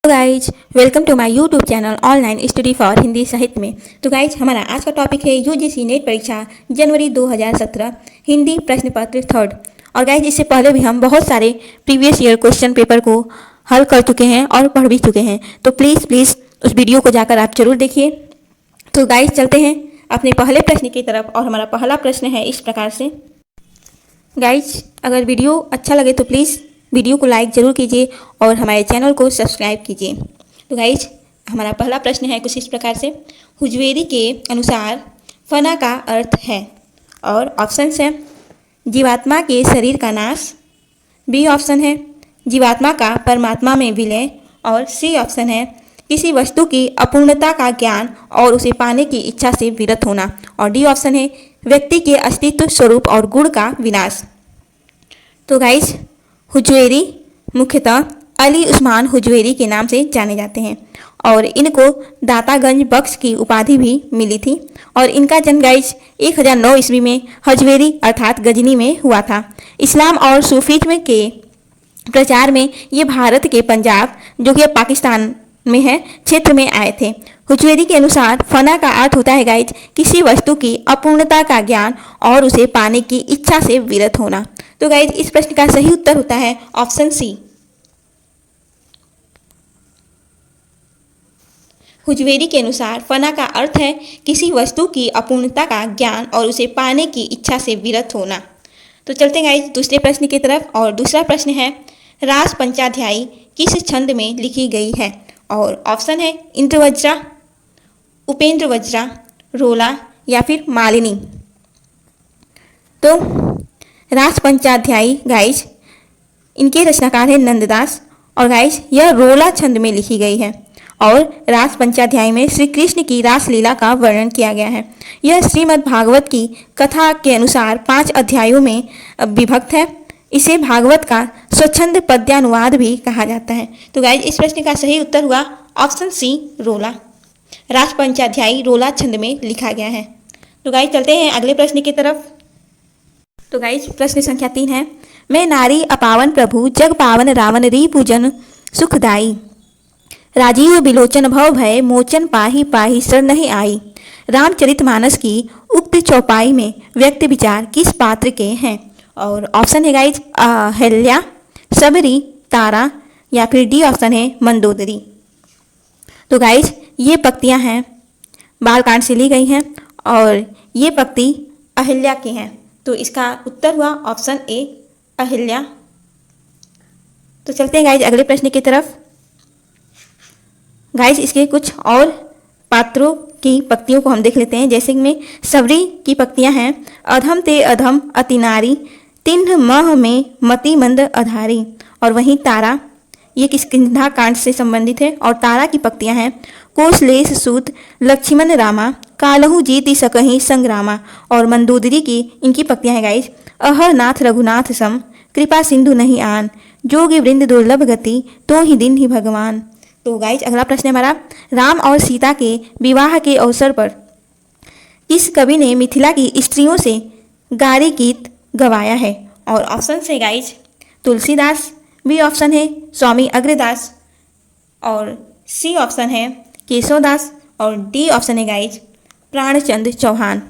Guys welcome to my YouTube channel online study for Hindi साहित्य में। तो गाइज हमारा आज का टॉपिक है यूजीसी नेट परीक्षा जनवरी 2017 हिंदी प्रश्न पत्र थर्ड। और गाइज इससे पहले भी हम बहुत सारे प्रीवियस ईयर क्वेश्चन पेपर को हल कर चुके हैं और पढ़ भी चुके हैं, तो प्लीज़ उस वीडियो को जाकर आप जरूर देखिए। तो गाइज चलते हैं अपने पहले प्रश्न की तरफ। और हमारा पहला प्रश्न है इस प्रकार से। गाइज अगर वीडियो अच्छा लगे तो प्लीज़ वीडियो को लाइक ज़रूर कीजिए और हमारे चैनल को सब्सक्राइब कीजिए। तो गाइज हमारा पहला प्रश्न है कुछ इस प्रकार से। हुजवेरी के अनुसार फना का अर्थ है, और ऑप्शंस हैं जीवात्मा के शरीर का नाश, बी ऑप्शन है जीवात्मा का परमात्मा में विलय, और सी ऑप्शन है किसी वस्तु की अपूर्णता का ज्ञान और उसे पाने की इच्छा से विरत होना, और डी ऑप्शन है व्यक्ति के अस्तित्व स्वरूप और गुण का विनाश। तो गाइज हुजवेरी मुख्यतः अली उस्मान हुजवेरी के नाम से जाने जाते हैं, और इनको दातागंज बख्श की उपाधि भी मिली थी। और इनका जन्म गाइज 1009 ईस्वी में हजवेरी अर्थात गजनी में हुआ था। इस्लाम और सूफीज्म के प्रचार में ये भारत के पंजाब, जो कि अब पाकिस्तान में है, क्षेत्र में आए थे। हुजवेरी के अनुसार फना का अर्थ होता है गाइज किसी वस्तु की अपूर्णता का ज्ञान और उसे पाने की इच्छा से विरत होना। तो गाइज इस प्रश्न का सही उत्तर होता है ऑप्शन सी। हुजवेरी के अनुसार फना का अर्थ है किसी वस्तु की अपूर्णता का ज्ञान और उसे पाने की इच्छा से विरत होना। तो चलते हैं गाइज दूसरे प्रश्न की तरफ। और दूसरा प्रश्न है रास पंचाध्यायी किस छंद में लिखी गई है, और ऑप्शन है इंद्रवज्रा, उपेंद्र वज्रा, रोला या फिर मालिनी। तो रास पंचाध्यायी गाइज इनके रचनाकार है नंददास, और गाइज यह रोला छंद में लिखी गई है। और रास पंचाध्यायी में श्री कृष्ण की रासलीला का वर्णन किया गया है। यह श्रीमद् भागवत की कथा के अनुसार 5 अध्यायों में विभक्त है। इसे भागवत का स्वच्छंद पद्यानुवाद भी कहा जाता है। तो गाइज इस प्रश्न का सही उत्तर हुआ ऑप्शन सी रोला। रास पंचाध्यायी रोला छंद में लिखा गया है। तो गाइज चलते हैं अगले प्रश्न की तरफ। तो गाइज प्रश्न संख्या 3 है। मैं नारी अपावन प्रभु जग पावन रावण री पूजन सुखदाई, राजीव बिलोचन भव भय मोचन पाही पाही सर नहीं आई। रामचरितमानस की उक्त चौपाई में व्यक्त विचार किस पात्र के हैं, और ऑप्शन है गाइज अहल्या, सबरी, तारा या फिर डी ऑप्शन है मंदोदरी। तो गाइज ये पंक्तियां हैं बालकांड से ली गई हैं, और ये पंक्ति अहिल्या की हैं। तो इसका उत्तर हुआ ऑप्शन ए अहिल्या। तो चलते हैं गाइज अगले प्रश्न की तरफ। गाइज इसके कुछ और पात्रों की पंक्तियों को हम देख लेते हैं। जैसे में सबरी की पंक्तियां हैं अधम ते अधम अति नारी, तिन्ह मह में मति मंद अधारी। और वहीं तारा ये किष्किंधा कांड से संबंधित है, और तारा की पंक्तियां हैं कोसलेश सूत लक्ष्मण रामा, कालहु जीति सकहीं संग्रामा। और मंदोदरी की इनकी पंक्तियां हैं गाइज अह नाथ रघुनाथ सम, कृपा सिंधु नहीं आन, जोगी वृंद दुर्लभ गति, तो ही दिन ही भगवान। तो गाइज अगला प्रश्न है हमारा राम और सीता के विवाह के अवसर पर किस कवि ने मिथिला की स्त्रियों से गारी गीत गवाया है, और ऑप्शन है गाइज तुलसीदास, बी ऑप्शन है स्वामी अग्रदास, और सी ऑप्शन है केशवदास, और डी ऑप्शन है गाइज प्राणचंद चौहान।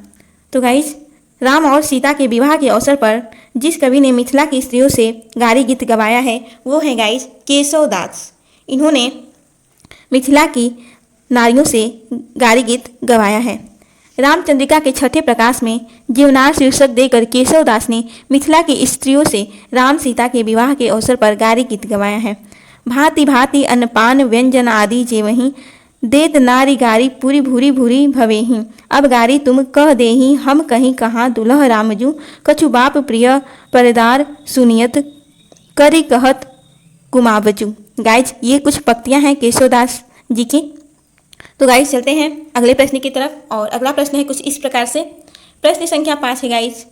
तो गाइज राम और सीता के विवाह के अवसर पर जिस कवि ने मिथिला की स्त्रियों से गारी गीत गवाया है वो है गाइज केशवदास। इन्होंने मिथिला की नारियों से गारी गीत गवाया है। रामचंद्रिका के छठे प्रकाश में जीवनार शीर्षक देकर केशवदास ने मिथिला की स्त्रियों से राम सीता के विवाह के अवसर पर गारी गीत गवाया है। भांति भांति अन्नपान व्यंजन आदि जेवहीं, देत नारी गारी पूरी भूरी भूरी भवेहीं। अब गारी तुम कह देही हम कहीं कहाँ, दुल्ह रामजू कछु बाप प्रिय परदार सुनियत, करी कहत कुमावजू। गाइज ये कुछ पंक्तियां हैं केशवदास जी की। तो गाइज चलते हैं अगले प्रश्न की तरफ। और अगला प्रश्न है कुछ इस प्रकार से। प्रश्न संख्या 5 है गाइज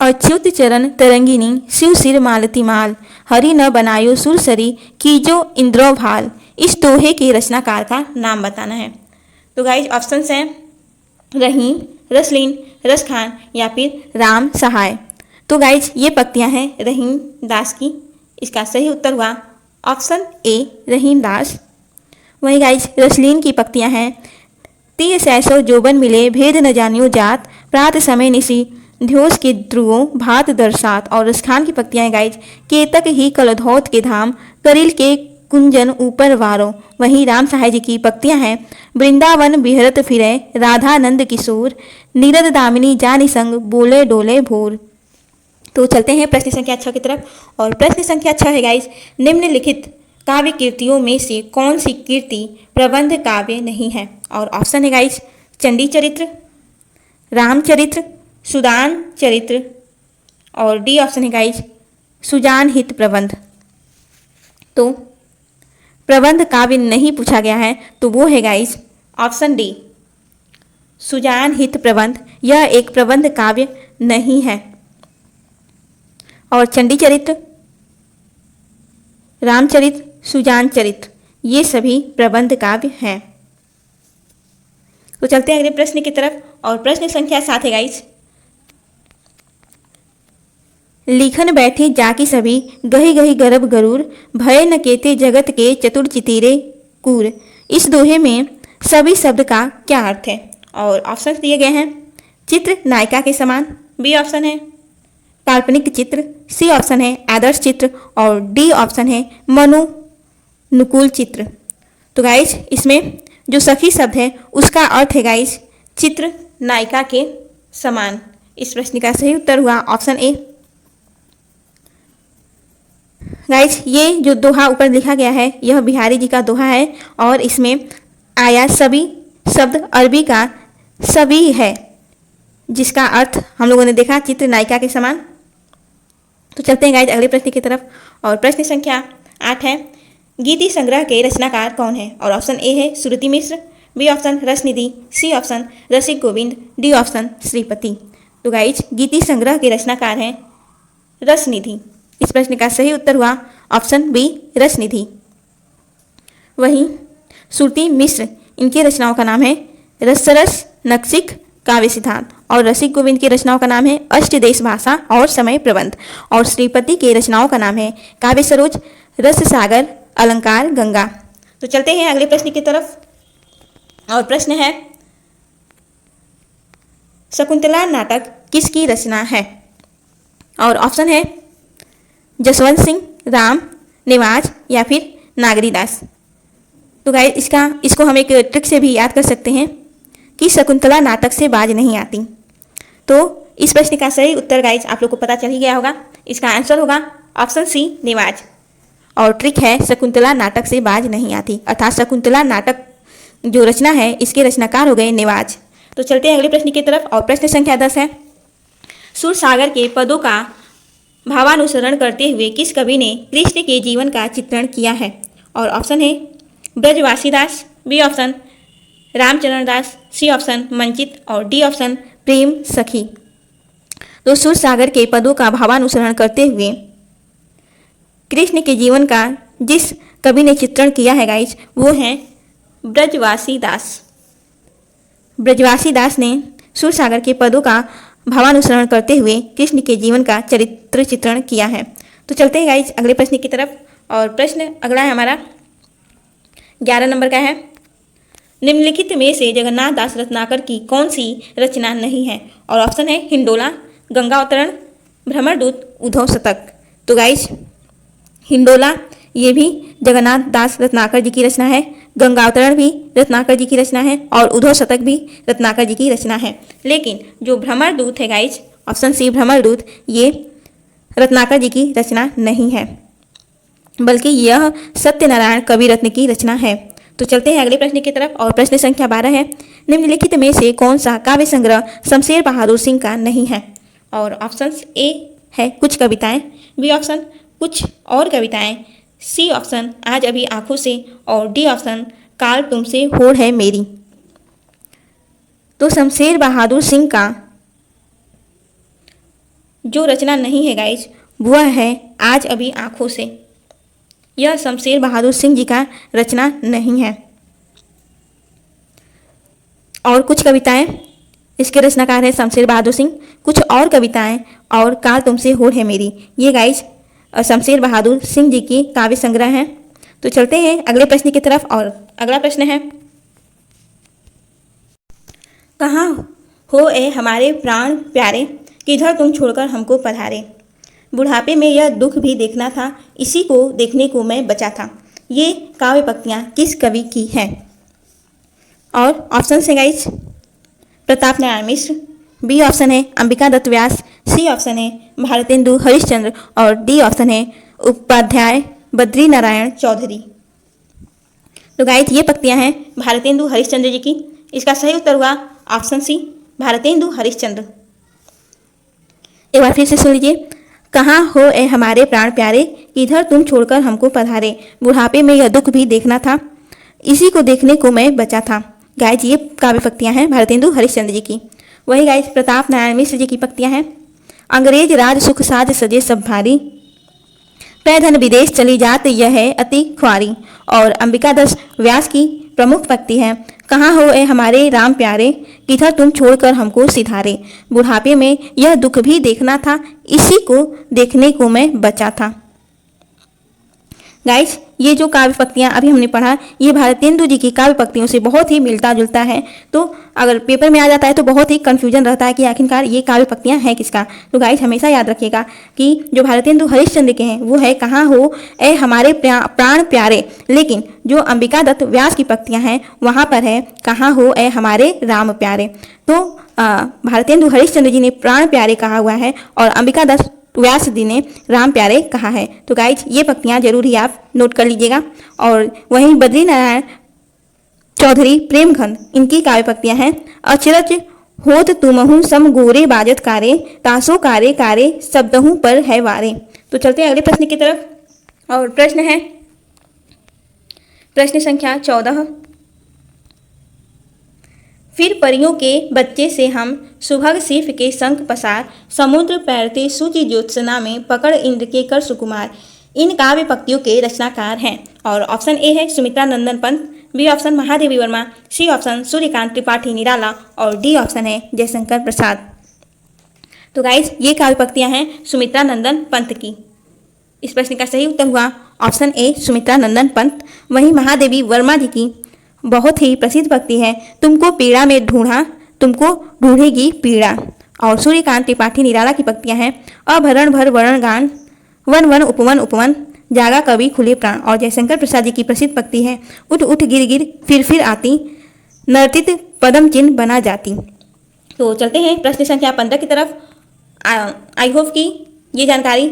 अच्युत चरण तरंगिनी शिव सिर मालती माल, हरि न बनायो सुरसरी कीजो इंद्रो भाल। इस दोहे के रचनाकार का नाम बताना है। तो गाइज ऑप्शंस हैं रहीम, रसलीन, रसखान या फिर राम सहाय। तो गाइज ये पंक्तियां हैं रहीम दास की। इसका सही उत्तर हुआ ऑप्शन ए रहीम दास। वहीं गाइज रसलीन की पंक्तियां हैं, तीय सैसो जोबन मिले भेद न जानियो जात, प्रात समय निशी ध्योस के ध्रुवों भात दरसात। और रसखान की पंक्तियां हैं गाइज, केतक ही कलधौत के धाम, करिल के कुंजन ऊपर वारो। वहीं राम सहाय जी की पंक्तियां हैं, वृंदावन बिहरत फिरे राधानंद किशोर, नीरद दामिनी जानी संग बोले डोले भोर। तो चलते हैं प्रश्न संख्या 6 की तरफ। और प्रश्न संख्या 6 है गाइज, निम्नलिखित काव्य कृतियों में से कौन सी कृति प्रबंध काव्य नहीं है? और ऑप्शन है गाइज, चंडी चरित्र, रामचरित्र, सुदान चरित्र, और डी ऑप्शन है गाइज, सुजान हित प्रबंध। तो प्रबंध काव्य नहीं पूछा गया है, तो वो है गाइज ऑप्शन डी, सुजान हित प्रबंध। यह एक प्रबंध काव्य नहीं है। और चंडी चरित्र, रामचरित्र, सुजान चरित्र, ये सभी प्रबंध काव्य हैं। तो चलते हैं अगले प्रश्न की तरफ। और प्रश्न संख्या 7 है गाइज, लिखन बैठे जाकी सभी गही गही गर्भ गरुड़, भय न केते जगत के चतुर चितीरे कूर। इस दोहे में सभी शब्द का क्या अर्थ है? और ऑप्शन दिए गए हैं, चित्र नायिका के समान, बी ऑप्शन है काल्पनिक चित्र, सी ऑप्शन है आदर्श चित्र, और डी ऑप्शन है मनोनुकूल चित्र। तो गाइज इसमें जो सखी शब्द है उसका अर्थ है गाइज चित्र नायिका के समान। इस प्रश्न का सही उत्तर हुआ ऑप्शन ए। गाइज ये जो दोहा ऊपर लिखा गया है यह बिहारी जी का दोहा है, और इसमें आया सभी शब्द अरबी का सभी है, जिसका अर्थ हम लोगों ने देखा चित्र नायिका के समान। तो चलते हैं गाइज अगले प्रश्न की तरफ। और प्रश्न संख्या 8 है, गीति संग्रह के रचनाकार कौन है? और ऑप्शन ए है श्रुति मिश्र, बी ऑप्शन रसनिधि, सी ऑप्शन रसिक गोविंद, डी ऑप्शन श्रीपति। तो गाइज गीति संग्रह के रचनाकार हैं रसनिधि। इस प्रश्न का सही उत्तर हुआ ऑप्शन बी रसनिधि। वहीं श्रुति मिश्र, इनकी रचनाओं का नाम है रसरस, नक्सिक, काव्य सिद्धांत, और रसिक गोविंद की रचनाओं का नाम है अष्टदेश भाषा और समय प्रबंध, और श्रीपति के रचनाओं का नाम है काव्य सरोज, रस सागर, अलंकार गंगा। तो चलते हैं अगले प्रश्न की तरफ। और प्रश्न है, शकुंतला नाटक किसकी रचना है? और ऑप्शन है जसवंत सिंह, राम, निवाज या फिर नागरीदास। तो गाइस इसको हम एक ट्रिक से भी याद कर सकते हैं कि शकुंतला नाटक से बाज नहीं आती। तो इस प्रश्न का सही उत्तर गाइस आप लोग को पता चल ही गया होगा। इसका आंसर होगा ऑप्शन सी निवाज। और ट्रिक है शकुंतला नाटक से बाज नहीं आती, अर्थात शकुंतला नाटक जो रचना है इसके रचनाकार हो गए निवाज। तो चलते हैं अगले प्रश्न की तरफ। और प्रश्न संख्या 10 है, सूरसागर के पदों का भावानुसरण करते हुए किस कवि ने कृष्ण के जीवन का चित्रण किया है? और ऑप्शन है ब्रजवासीदास, बी ऑप्शन रामचरण दास, सी ऑप्शन मंचित, और डी ऑप्शन प्रेम सखी। तो सूरसागर के पदों का भावानुसरण करते हुए कृष्ण के जीवन का जिस कवि ने चित्रण किया है गाइस वो है ब्रजवासीदास। ब्रजवासीदास ने सूरसागर के पदों का भावानुसरण करते हुए कृष्ण के जीवन का चरित्र चित्रण किया है। तो चलते हैं गाइस अगले प्रश्न की तरफ। और प्रश्न अगला है हमारा 11 नंबर का है, निम्नलिखित में से जगन्नाथ दास रत्नाकर की कौन सी रचना नहीं है? और ऑप्शन है हिंडोला, गंगा अवतरण, भ्रमरदूत, उद्धव शतक। तो गाइस हिंडोला ये भी जगन्नाथ दास रत्नाकर जी की रचना है, गंगा अवतरण भी रत्नाकर जी की रचना है, और उद्धव शतक भी रत्नाकर जी की रचना है। लेकिन जो भ्रमरदूत है गाइस, ऑप्शन सी भ्रमरदूत, ये रत्नाकर जी की रचना नहीं है, बल्कि यह सत्यनारायण कवि रत्न की रचना है। तो चलते हैं अगले प्रश्न की तरफ। और प्रश्न संख्या 12 है, निम्नलिखित में से कौन सा काव्य संग्रह शमशेर बहादुर सिंह का नहीं है? और ऑप्शन ए है कुछ कविताएं, बी ऑप्शन कुछ और कविताएं, सी ऑप्शन आज अभी आंखों से, और डी ऑप्शन काल तुमसे होड़ है मेरी। तो शमशेर बहादुर सिंह का जो रचना नहीं है गाइज वह है आज अभी आंखों से। यह शमशेर बहादुर सिंह जी का रचना नहीं है। और कुछ कविताएं, इसके रचनाकार है शमशेर बहादुर सिंह, कुछ और कविताएं और काल तुमसे होड़ है मेरी, ये गाइज शमशेर बहादुर सिंह जी की काव्य संग्रह हैं। तो चलते हैं अगले प्रश्न की तरफ और अगला प्रश्न है, कहाँ हो ए हमारे प्राण प्यारे, किधर तुम छोड़कर हमको पधारे। बुढ़ापे में यह दुख भी देखना था, इसी को देखने को मैं बचा था। ये काव्य पंक्तियाँ किस कवि की हैं? और ऑप्शन है guys, Pratap Narayan Mishra, B option है अंबिका दत्त व्यास, सी ऑप्शन है भारतेंदु हरिश्चंद्र और डी ऑप्शन है उपाध्याय बद्री नारायण चौधरी। तो गाइज ये पंक्तियाँ हैं भारतेंदु हरिश्चंद्र जी की। इसका सही उत्तर हुआ ऑप्शन सी, भारतेंदु हरिश्चंद्र। एक बार फिर से सुन लीजिए, कहाँ हो ए हमारे प्राण प्यारे, किधर तुम छोड़कर हमको पधारे। बुढ़ापे में यह दुख भी देखना था, इसी को देखने को मैं बचा था। गाइज ये काव्य पंक्तियाँ हैं भारतेंदु हरिश्चंद्र जी की। वही गाइज प्रताप नारायण मिश्र जी की पंक्तियाँ हैं, अंग्रेज राज सुख साज सजे सब भारी, पै धन विदेश चली जात यह है अति ख्वारी। और अंबिका दत्त व्यास की प्रमुख पंक्ति है, कहाँ हो ए हमारे राम प्यारे, किधर तुम छोड़कर हमको सिधारे। बुढ़ापे में यह दुख भी देखना था, इसी को देखने को मैं बचा था। गाइज ये जो काव्य पंक्तियाँ अभी हमने पढ़ा, ये भारतेंदु जी की काव्य पंक्तियों से बहुत ही मिलता जुलता है। तो अगर पेपर में आ जाता है तो बहुत ही कन्फ्यूजन रहता है कि आखिरकार ये काव्य पंक्तियाँ हैं किसका। तो गाइज हमेशा याद रखिएगा कि जो भारतेंदु हरिश्चंद्र के हैं वो है कहाँ हो ए हमारे प्राण प्यारे, लेकिन जो अंबिका दत्त व्यास की पंक्तियाँ हैं वहाँ पर है कहाँ हो ए हमारे राम प्यारे। तो भारतेंदु हरिश्चंद्र जी ने प्राण प्यारे कहा हुआ है और अंबिका दत्त व्यास जी ने राम प्यारे कहा है। तो गाइज ये पंक्तियाँ जरूर ही आप नोट कर लीजिएगा। और वहीं बद्री नारायण चौधरी प्रेमखंड, इनकी काव्य पंक्तियाँ हैं, अचरज होत तुमहु सम गोरे बाजत कारे, तासो कारे कारे शब्दहु पर है वारे। तो चलते हैं अगले प्रश्न की तरफ और प्रश्न है प्रश्न संख्या 14, फिर परियों के बच्चे से हम सुभग सिर्फ के शंख पसार, समुद्र पैरते सूची ज्योत्सना में पकड़ इंद्र के कर सुकुमार। इन काव्य पंक्तियों के रचनाकार हैं। और ऑप्शन ए है Sumitra Nandan Pant, B option Mahadevi Verma, C option Suryakant Tripathi Nirala और डी ऑप्शन है जयशंकर प्रसाद। तो गाइज ये काव्य पंक्तियाँ हैं सुमित्रा नंदन पंत की। इस प्रश्न का सही उत्तर हुआ ऑप्शन ए सुमित्रा नंदन पंत। वहीं महादेवी वर्मा जी की बहुत ही प्रसिद्ध पंक्ति है, तुमको पीड़ा में ढूंढा तुमको ढूंढेगी पीड़ा। और सूर्यकांत त्रिपाठी निराला की पंक्तियाँ हैं, अभरण भर वर्ण गान, वन वन उपवन उपवन, जागा कवि खुले प्राण। और जयशंकर प्रसाद जी की प्रसिद्ध पंक्ति है, उठ उठ गिर गिर फिर आती, नर्तित पदम चिन्ह बना जाती। तो चलते हैं प्रश्न संख्या 15 की तरफ। आई होप कि ये जानकारी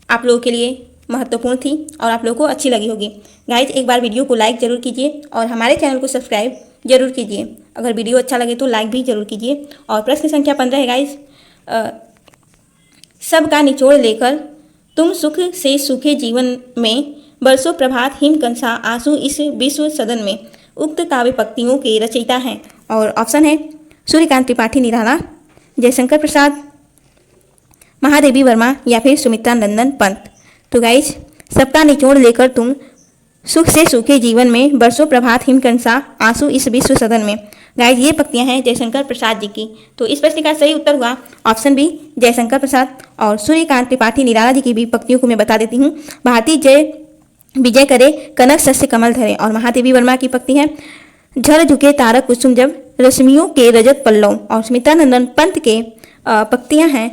आप लोगों के लिए महत्वपूर्ण थी और आप लोगों को अच्छी लगी होगी। गाइज एक बार वीडियो को लाइक जरूर कीजिए और हमारे चैनल को सब्सक्राइब जरूर कीजिए। अगर वीडियो अच्छा लगे तो लाइक भी जरूर कीजिए। और प्रश्न संख्या 15 है गाइज, सबका निचोड़ लेकर तुम सुख से सूखे जीवन में, बरसों प्रभात हिम कंसा आंसू इस विश्व सदन में। उक्त काव्य पंक्तियों के रचयिता हैं। और ऑप्शन है सूर्यकांत त्रिपाठी निराला, जयशंकर प्रसाद, महादेवी वर्मा या फिर सुमित्रा नंदन पंत। तो गाइज सबका निचोड़ लेकर तुम सुख से सूखे जीवन में, बरसों प्रभात हिमकंसा आंसू इस विश्व सदन में। गाइज ये पंक्तियाँ हैं जयशंकर प्रसाद जी की। तो इस प्रश्न का सही उत्तर हुआ ऑप्शन बी जयशंकर प्रसाद। और सूर्यकांत त्रिपाठी निराला जी की भी पंक्तियों को मैं बता देती हूँ, भारती जय विजय करे कनक सस्य कमल धरे। और महादेवी वर्मा की पंक्ति है, झर झुके तारक कुसुम जब रश्मियों के रजत पल्लव। और सुमित्रा नंदन पंत के पंक्तियाँ हैं,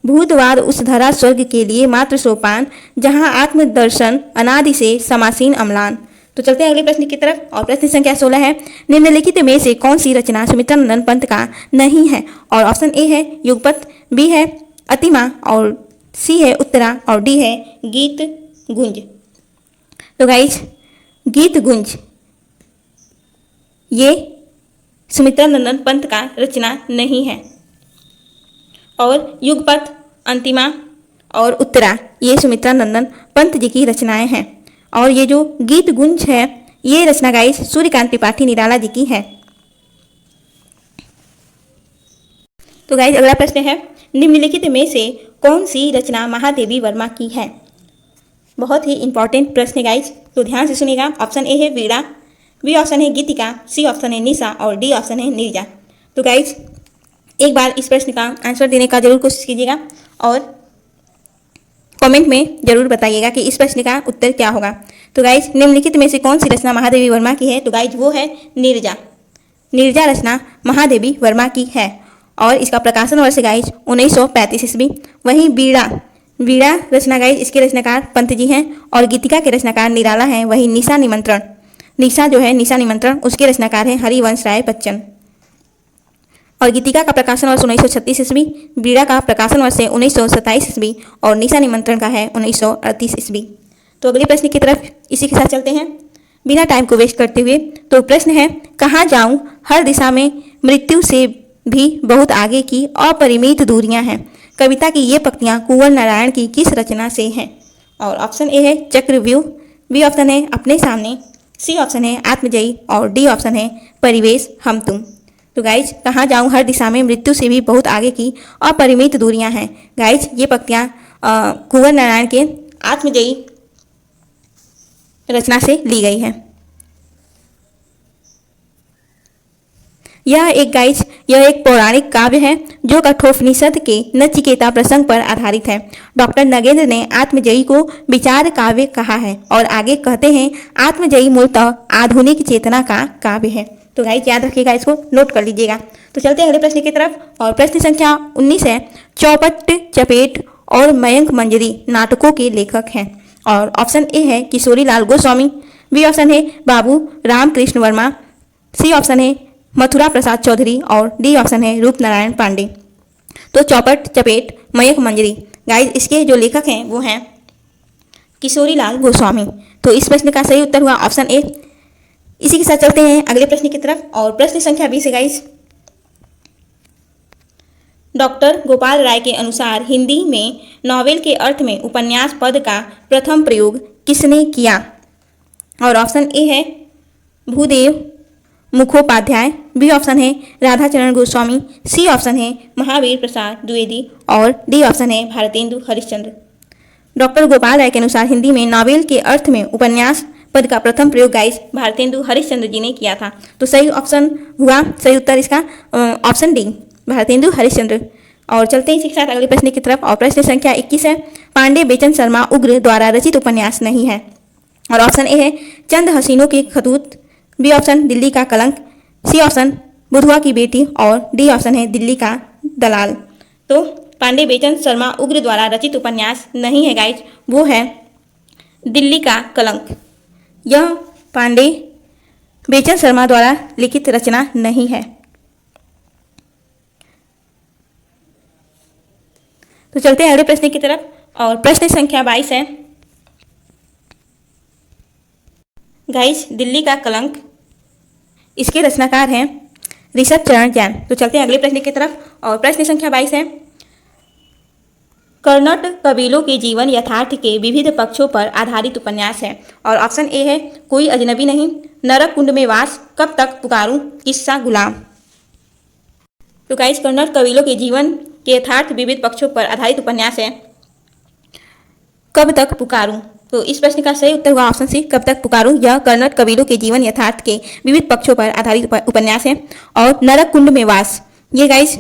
भूतवाद उस धरा स्वर्ग के लिए मात्र सोपान, जहां आत्मदर्शन अनादि से समासीन अम्लान। तो चलते हैं अगले प्रश्न की तरफ और प्रश्न संख्या 16 है, निम्नलिखित में से कौन सी रचना सुमित्रा नंदन पंत का नहीं है। और ऑप्शन ए है युगपत, बी है अतिमा और सी है उत्तरा और डी है गीत गुंज। तो गाइज गीत गुंज ये सुमित्रा नंदन पंत का रचना नहीं है। और युगपत, अंतिमा और उत्तरा ये सुमित्रा नंदन पंत जी की रचनाएं हैं। और ये जो गीत गुंज है ये रचना गाइस सूर्यकांत त्रिपाठी निराला जी की है। तो गाइस अगला प्रश्न है, निम्नलिखित में से कौन सी रचना महादेवी वर्मा की है। बहुत ही इंपॉर्टेंट प्रश्न है गाइस, तो ध्यान से सुनिएगा। ऑप्शन ए है वीणा, बी ऑप्शन है गीतिका, सी ऑप्शन है निशा और डी ऑप्शन है नीरजा। तो गाइस एक बार इस प्रश्न का आंसर देने का जरूर कोशिश कीजिएगा और कमेंट में जरूर बताइएगा कि इस प्रश्न का उत्तर क्या होगा। तो गाइज निम्नलिखित में से कौन सी रचना महादेवी वर्मा की है? तो गाइज वो है नीरजा। नीरजा रचना महादेवी वर्मा की है और इसका प्रकाशन वर्ष गाइज 1935 ईस्वी। वहीं वीणा रचना गाइज इसके रचनाकार पंत जी हैं और गीतिका के रचनाकार निराला हैं। वहीं निशा निमंत्रण उसके रचनाकार हैं हरिवंश राय बच्चन और गीतिका का प्रकाशन वर्ष 1936 ईस्वी, वीणा का प्रकाशन वर्ष है 1927 ईस्वी और निशा निमंत्रण का है 1938 ईस्वी। तो अगले प्रश्न की तरफ इसी के साथ चलते हैं बिना टाइम को वेस्ट करते हुए। तो प्रश्न है, कहाँ जाऊं हर दिशा में मृत्यु से भी बहुत आगे की अपरिमित दूरियां हैं। कविता की ये पंक्तियां कुंवर नारायण की किस रचना से हैं? और ऑप्शन ए है चक्रव्यूह, बी ऑप्शन है अपने सामने, सी ऑप्शन है आत्मजयी और डी ऑप्शन है परिवेश हम तुम। तो गाइज कहाँ जाऊं हर दिशा में मृत्यु से भी बहुत आगे की अपरिमित दूरियां हैं। गाइज ये पंक्तियां कुंवर नारायण के आत्मजयी रचना से ली गई है। यह एक पौराणिक काव्य है जो कठोपनिषद के नचिकेता प्रसंग पर आधारित है। डॉक्टर नगेंद्र ने आत्मजयी को विचार काव्य कहा है और आगे कहते हैं आत्मजयी मूलतः आधुनिक चेतना का काव्य है। तो गाइस याद रखिएगा, इसको नोट कर लीजिएगा। तो चलते हैं अगले प्रश्न की तरफ और प्रश्न संख्या 19 है, चौपट, चपेट और मयंक मंजरी नाटकों के लेखक हैं। और ऑप्शन ए है किशोरी लाल गोस्वामी, बी ऑप्शन है बाबू रामकृष्ण वर्मा, सी ऑप्शन है मथुरा प्रसाद चौधरी और डी ऑप्शन है रूप नारायण पांडे। तो चौपट, चपेट, मयंक मंजरी गाइस इसके जो लेखक हैं वो हैं किशोरी लाल गोस्वामी। तो इस प्रश्न का सही उत्तर हुआ ऑप्शन ए। इसी के साथ चलते हैं अगले प्रश्न की तरफ और प्रश्न संख्या 20 है गाइस, डॉक्टर गोपाल राय के अनुसार हिंदी में नॉवेल के अर्थ में उपन्यास पद का प्रथम प्रयोग किसने किया? और ऑप्शन ए है भूदेव मुखोपाध्याय, बी ऑप्शन है राधाचरण गोस्वामी, सी ऑप्शन है महावीर प्रसाद द्विवेदी और डी ऑप्शन है भारतेंदु हरिश्चंद्र। डॉक्टर गोपाल राय के अनुसार हिंदी में नॉवेल के अर्थ में उपन्यास पद का प्रथम प्रयोग गाइस भारतेंदु हरिश्चंद्र जी ने किया था। तो सही ऑप्शन हुआ, सही उत्तर इसका ऑप्शन डी भारतेंदु हरिश्चंद्र। और चलते हैं इसी के साथ अगले प्रश्न की तरफ और प्रश्न संख्या 21 है, पांडे बेचन शर्मा उग्र द्वारा रचित उपन्यास नहीं है। और ऑप्शन ए है चंद हसीनों के खतूत, बी ऑप्शन दिल्ली का कलंक, सी ऑप्शन बुधवा की बेटी और डी ऑप्शन है दिल्ली का दलाल। तो पांडे बेचन शर्मा उग्र द्वारा रचित उपन्यास नहीं है गाइज, वो है दिल्ली का कलंक। यह पांडे बेचन शर्मा द्वारा लिखित रचना नहीं है। तो चलते हैं अगले प्रश्न की तरफ और प्रश्न संख्या 22 है गाइस दिल्ली का कलंक, इसके रचनाकार हैं ऋषभ चरण जैन। तो चलते हैं अगले प्रश्न की तरफ और प्रश्न संख्या 22 है, कर्नाट कबीलों के जीवन यथार्थ के विविध पक्षों पर आधारित उपन्यास है। और ऑप्शन ए है कोई अजनबी नहीं, नरक कुंड में वास, कब तक पुकारूं, किस्सा गुलाम। तो गाइस कर्नाट कबीलों के जीवन के यथार्थ विविध पक्षों पर आधारित उपन्यास है कब तक पुकारूं। तो इस प्रश्न का सही उत्तर हुआ ऑप्शन सी कब तक पुकारूं। यह कर्नाट कबीलों के जीवन यथार्थ के विविध पक्षों पर आधारित उपन्यास है। और नरक कुंड में वास, ये गाइस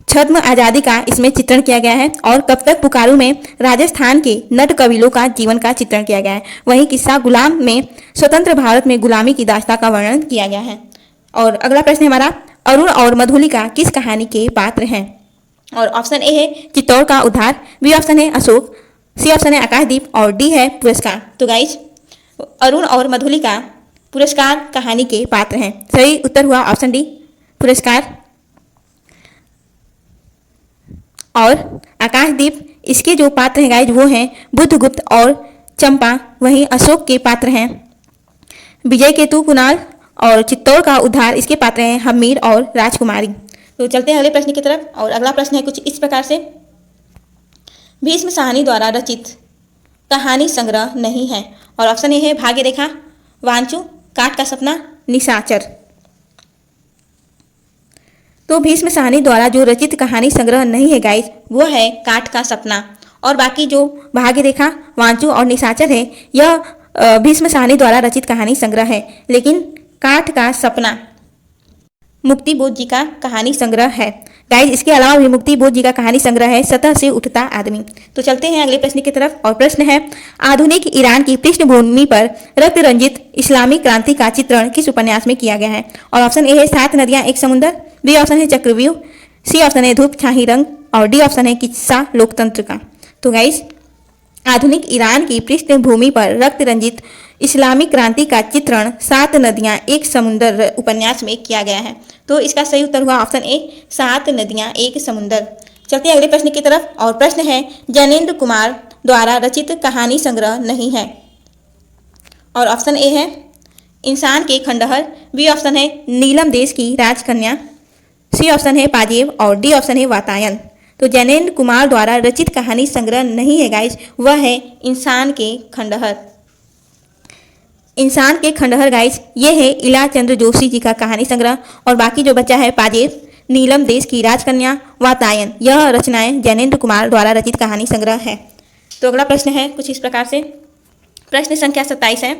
छद्म आज़ादी का इसमें चित्रण किया गया है। और कब तक पुकारूं में राजस्थान के नट कबीलों का जीवन का चित्रण किया गया है। वहीं किस्सा गुलाम में स्वतंत्र भारत में गुलामी की दास्तां का वर्णन किया गया है। और अगला प्रश्न हमारा, अरुण और मधुलिका किस कहानी के पात्र हैं? और ऑप्शन ए है चित्तौड़ का उद्धार, बी ऑप्शन है अशोक, सी ऑप्शन है आकाशदीप और डी है पुरस्कार। तो गाइज अरुण और मधुलिका पुरस्कार कहानी के पात्र हैं। सही उत्तर हुआ ऑप्शन डी पुरस्कार। और आकाशदीप इसके जो पात्र हैं गाइज वो हैं बुद्धगुप्त और चंपा। वहीं अशोक के पात्र हैं विजय केतु कुणाल और चित्तौड़ का उद्धार इसके पात्र हैं हमीर और राजकुमारी। तो चलते हैं अगले प्रश्न की तरफ और अगला प्रश्न है कुछ इस प्रकार से, भीष्म साहनी द्वारा रचित कहानी संग्रह नहीं है। और ऑप्शन ए है भाग्य रेखा, वांचू, काट का सपना, निशाचर। तो भीष्म साहनी द्वारा जो रचित कहानी संग्रह नहीं है गाइज वो है काट का सपना। और बाकी जो भाग्य रेखा, वांचू और निशाचर है यह भीष्म साहनी द्वारा रचित कहानी संग्रह है। लेकिन काट का सपना मुक्तिबोध जी का कहानी संग्रह है। गाइज इसके अलावा भी मुक्ति बोध जी का कहानी संग्रह है सतह से उठता आदमी। तो चलते हैं अगले प्रश्न की तरफ और प्रश्न है आधुनिक ईरान की पृष्ठभूमि पर रक्त रंजित इस्लामिक क्रांति का चित्रण किस उपन्यास में किया गया है। और ऑप्शन ए है 7 नदियां एक समुंदर, बी ऑप्शन है चक्रव्यूह, सी ऑप्शन है धूप छाही रंग और डी ऑप्शन है किस्सा लोकतंत्र का। तो गाइज आधुनिक ईरान की पृष्ठभूमि पर रक्त रंजित इस्लामिक क्रांति का चित्रण 7 नदियां एक समुंदर उपन्यास में किया गया है। तो इसका सही उत्तर हुआ ऑप्शन ए 7 नदियां एक समुंदर। चलते हैं अगले प्रश्न की तरफ और प्रश्न है ज्ञानेंद्र कुमार द्वारा रचित कहानी संग्रह नहीं है। और ऑप्शन ए है इंसान के खंडहर, बी ऑप्शन है नीलम देश की राजकन्या, सी ऑप्शन है पाजेब और डी ऑप्शन है वातायन। तो ज्ञानेंद्र कुमार द्वारा रचित कहानी संग्रह नहीं है गाइज, वह है इंसान के खंडहर। इंसान के खंडहर गाइज ये है इला चंद्र जोशी जी का कहानी संग्रह और बाकी जो बचा है पाजेब, नीलम देश की राजकन्या, वातायन, यह रचनाएं ज्ञानेंद्र कुमार द्वारा रचित कहानी संग्रह है। तो अगला प्रश्न है कुछ इस प्रकार से, प्रश्न संख्या 27 है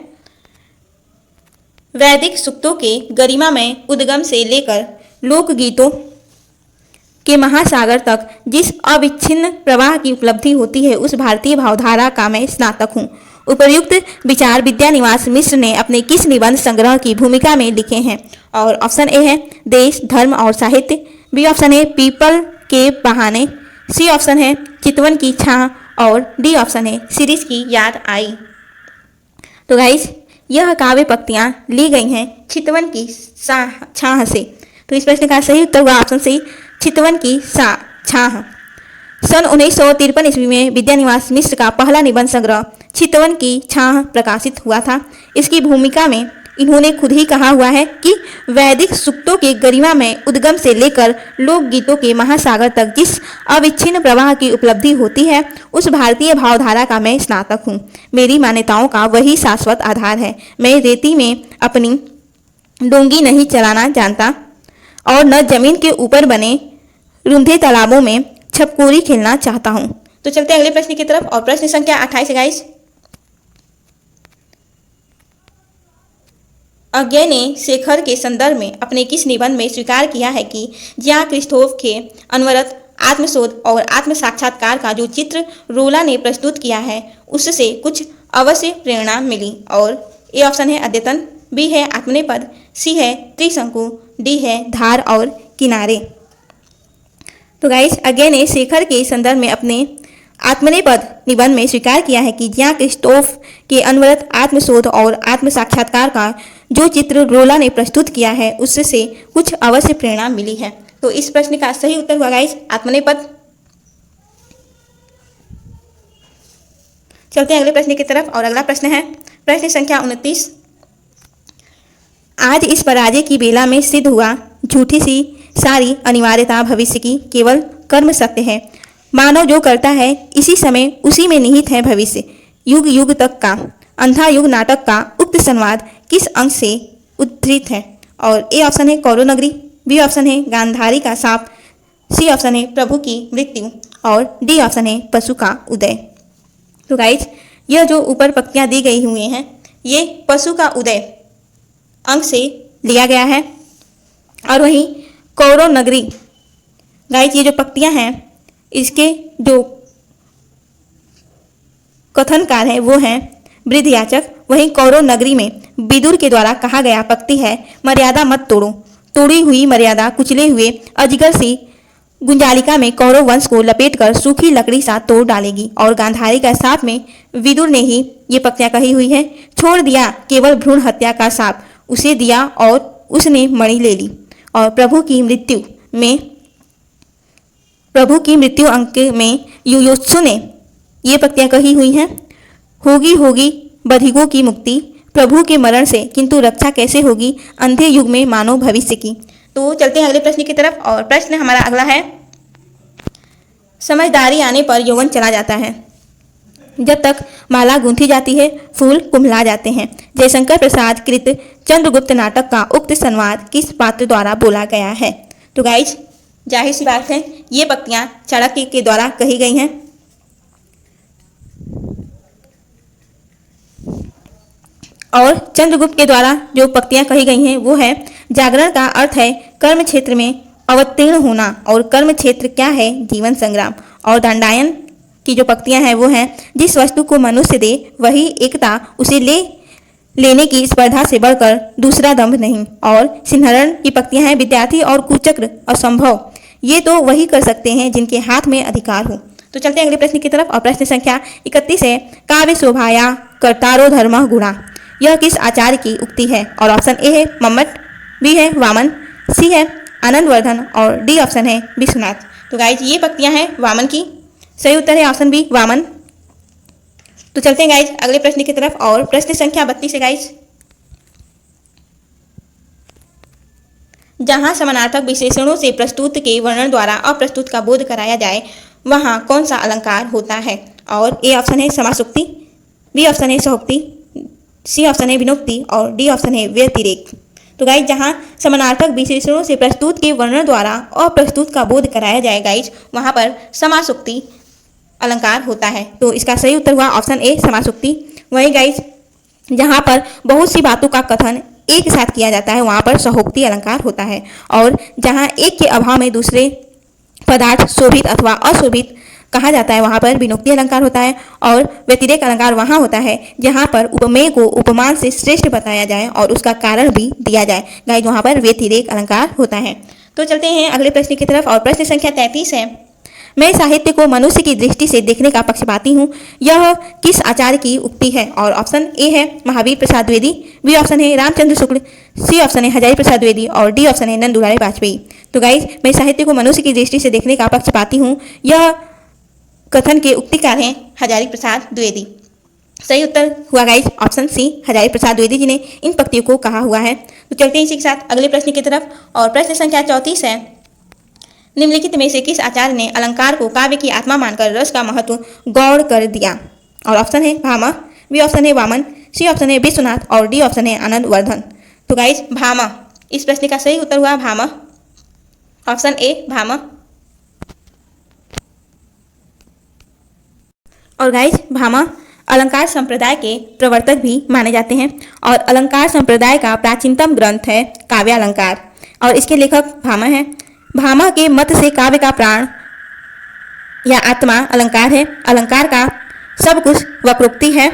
वैदिक सूक्तों के गरिमा में उद्गम से लेकर लोकगीतों के महासागर तक जिस अविच्छिन्न प्रवाह की उपलब्धि होती है उस भारतीय भावधारा का मैं स्नातक हूँ। उपर्युक्त विचार विद्यानिवास मिश्र ने अपने किस निबंध संग्रह की भूमिका में लिखे हैं। और ऑप्शन ए है देश धर्म और साहित्य, बी ऑप्शन है पीपल के बहाने, सी ऑप्शन है चितवन की छाह और डी ऑप्शन है सीरीज की याद आई। तो गाइस यह काव्य पंक्तियां ली गई हैं चितवन की छाह से। तो इस प्रश्न का सही उत्तर हुआ ऑप्शन सी चितवन की छाह। सन 1953 ईस्वी में विद्यानिवास मिश्र का पहला निबंध संग्रह चितवन की छाह प्रकाशित हुआ था। इसकी भूमिका में इन्होंने खुद ही कहा हुआ है कि वैदिक सूक्तों के गरिमा में उद्गम से लेकर लोकगीतों के महासागर तक जिस अविच्छिन्न प्रवाह की उपलब्धि होती है उस भारतीय भावधारा का मैं स्नातक हूँ। मेरी मान्यताओं का वही शाश्वत आधार है। मैं रेती में अपनी डोंगी नहीं चलाना जानता और न जमीन के ऊपर बने रुंधे तालाबों में छपकोरी खेलना चाहता हूं। तो चलते हैं अगले प्रश्न की तरफ और प्रश्न संख्या 28 है गाइस। अज्ञे ने शेखर के संदर्भ में अपने किस निबंध में स्वीकार किया है कि जियां क्रिस्तोफ के अनवरत आत्मशोध और आत्म साक्षात्कार का जो चित्र रोला ने प्रस्तुत किया है उससे कुछ अवश्य प्रेरणा मिली। और ए ऑप्शन है अद्यतन, बी है आत्मनेपद, सी है त्रिशंकु, डी है धार और किनारे। तो गाइस अज्ञे ने शेखर के संदर्भ में अपने आत्मनेपद निबंध में स्वीकार किया है कि जियां क्रिस्तोफ के अनवरत आत्मशोध और आत्म साक्षात्कार का जो चित्र रोला ने प्रस्तुत किया है उससे कुछ अवश्य प्रेरणा मिली है। तो इस प्रश्न का सही उत्तर हुआ गाइस आत्मनेपद। चलते हैं अगले प्रश्न की तरफ और अगला प्रश्न है प्रश्न संख्या 29। आज इस पराजय की बेला में सिद्ध हुआ झूठी सी सारी अनिवार्यता भविष्य की केवल कर्म सत्य है। मानव जो करता है इसी समय उसी में निहित है भविष्य। युग युग तक का अंधा युग नाटक का उक्त संवाद किस अंश से उद्धृत है। और ए ऑप्शन है कौरव नगरी, बी ऑप्शन है गांधारी का सांप, सी ऑप्शन है प्रभु की मृत्यु और डी ऑप्शन है पशु का उदय। तो गाइज यह जो ऊपर पंक्तियां दी गई हुई हैं ये पशु का उदय अंक से लिया गया है। और वहीं कौरव नगरी गाइज ये जो पंक्तियां हैं इसके जो कथनकार है वो हैं वृद्धयाचक। वहीं कौरव नगरी में विदुर के द्वारा कहा गया पंक्ति है मर्यादा मत तोड़ो, तोड़ी हुई मर्यादा कुचले हुए अजगर सी गुंजालिका में कौरव वंश को लपेटकर सूखी लकड़ी सा तोड़ डालेगी। और गांधारी का सांप में विदुर ने ही ये पंक्तियां कही हुई है छोड़ दिया केवल भ्रूण हत्या का सांप, उसे दिया और उसने मणि ले ली। और प्रभु की मृत्यु अंक में युयोत्सु ने ये पंक्तियां कही हुई हैं होगी होगी बधिकों की मुक्ति प्रभु के मरण से, किंतु रक्षा कैसे होगी अंधे युग में मानव भविष्य की। तो चलते हैं अगले प्रश्न की तरफ और प्रश्न हमारा अगला है समझदारी आने पर यौवन चला जाता है, जब तक माला गूंथी जाती है फूल कुम्हला जाते हैं। जयशंकर प्रसाद कृत चंद्रगुप्त नाटक का उक्त संवाद किस पात्र द्वारा बोला गया है। तो गाइज जाहिर सी बात है ये पंक्तियां चाणक्य के द्वारा कही गई हैं। और चंद्रगुप्त के द्वारा जो पंक्तियां कही गई हैं वो है जागरण का अर्थ है कर्म क्षेत्र में अवतीर्ण होना, और कर्म क्षेत्र क्या है, जीवन संग्राम। और दंडायन की जो पंक्तियां हैं वो हैं, जिस वस्तु को मनुष्य दे वही एकता, उसे लेने की स्पर्धा से बढ़कर दूसरा दंभ नहीं। और सिंहरण की पंक्तियां हैं, विद्यार्थी और कुचक्र असंभव, ये तो वही कर सकते हैं जिनके हाथ में अधिकार हो। तो चलते हैं अगले प्रश्न की तरफ, और प्रश्न संख्या 31 है, काव्य शोभाया कर्तारो धर्म गुणा, यह किस आचार्य की उक्ति है। और ऑप्शन ए है मम्मट, बी है वामन, सी है आनंदवर्धन, और डी ऑप्शन है विश्वनाथ। तो गाइज ये पंक्तियां हैं वामन की, सही उत्तर है ऑप्शन बी वामन। तो चलते हैं गाइज अगले प्रश्न की तरफ, और प्रश्न संख्या 32 है गाइज, जहां समानार्थक विशेषणों से प्रस्तुत के वर्णन द्वारा अप्रस्तुत का बोध कराया जाए वहां कौन सा अलंकार होता है। और ए ऑप्शन है समासुक्ति, बी ऑप्शन है सहोक्ति, सी ऑप्शन है विनोक्ति, और डी ऑप्शन है व्यतिरेक। तो गाइज जहां समानार्थक विशेषणों से प्रस्तुत के वर्णन द्वारा अप्रस्तुत का बोध कराया जाए गाइज वहां पर समासुक्ति अलंकार होता है। तो इसका सही उत्तर हुआ ऑप्शन ए समासुक्ति। वही गाइज जहां पर बहुत सी बातों का कथन एक साथ किया जाता है वहां पर सहोक्ति अलंकार होता है। और जहां एक के अभाव में दूसरे पदार्थ शोभित अथवा अशोभित कहा जाता है वहां पर विनोक्ति अलंकार होता है। और व्यतिरेक अलंकार वहां होता है जहां पर उपमेय को उपमान से श्रेष्ठ बताया जाए और उसका कारण भी दिया जाए, गाइज वहां पर व्यतिरेक अलंकार होता है। तो चलते हैं अगले प्रश्न की तरफ, और प्रश्न संख्या 33 है, मैं साहित्य को मनुष्य की दृष्टि से देखने का पक्षपाती हूँ, यह किस आचार्य की उक्ति है। और ऑप्शन ए है महावीर प्रसाद द्विवेदी, बी ऑप्शन है रामचंद्र शुक्ल, सी ऑप्शन है हजारी प्रसाद द्विवेदी, और डी ऑप्शन है नंद दुलारे वाजपेयी। तो गाइज मैं साहित्य को मनुष्य की दृष्टि से देखने का पक्षपाती हूँ, यह कथन के उक्तिकार हैं हजारी प्रसाद द्विवेदी। सही उत्तर हुआ guys option C, Hazari Prasad Dwivedi ji ने इन पंक्तियों को कहा हुआ है। तो चलते हैं इसी के साथ अगले प्रश्न की तरफ, और प्रश्न संख्या 34 है, निम्नलिखित में से किस आचार्य ने अलंकार को काव्य की आत्मा मानकर रस का महत्व गौड़ कर दिया। और ऑप्शन है भामा, बी ऑप्शन है वामन, सी ऑप्शन है विश्वनाथ, और डी ऑप्शन है आनंदवर्धन। तो गाइज भामा, इस प्रश्न का सही उत्तर हुआ भामा, ऑप्शन ए भामा। और गाइज भामा अलंकार संप्रदाय के प्रवर्तक भी माने जाते हैं, और अलंकार संप्रदाय का प्राचीनतम ग्रंथ है काव्य अलंकार, और इसके लेखक भामा हैं। भामा के मत से काव्य का प्राण या आत्मा अलंकार है, अलंकार का सब कुछ वक्रोक्ति है।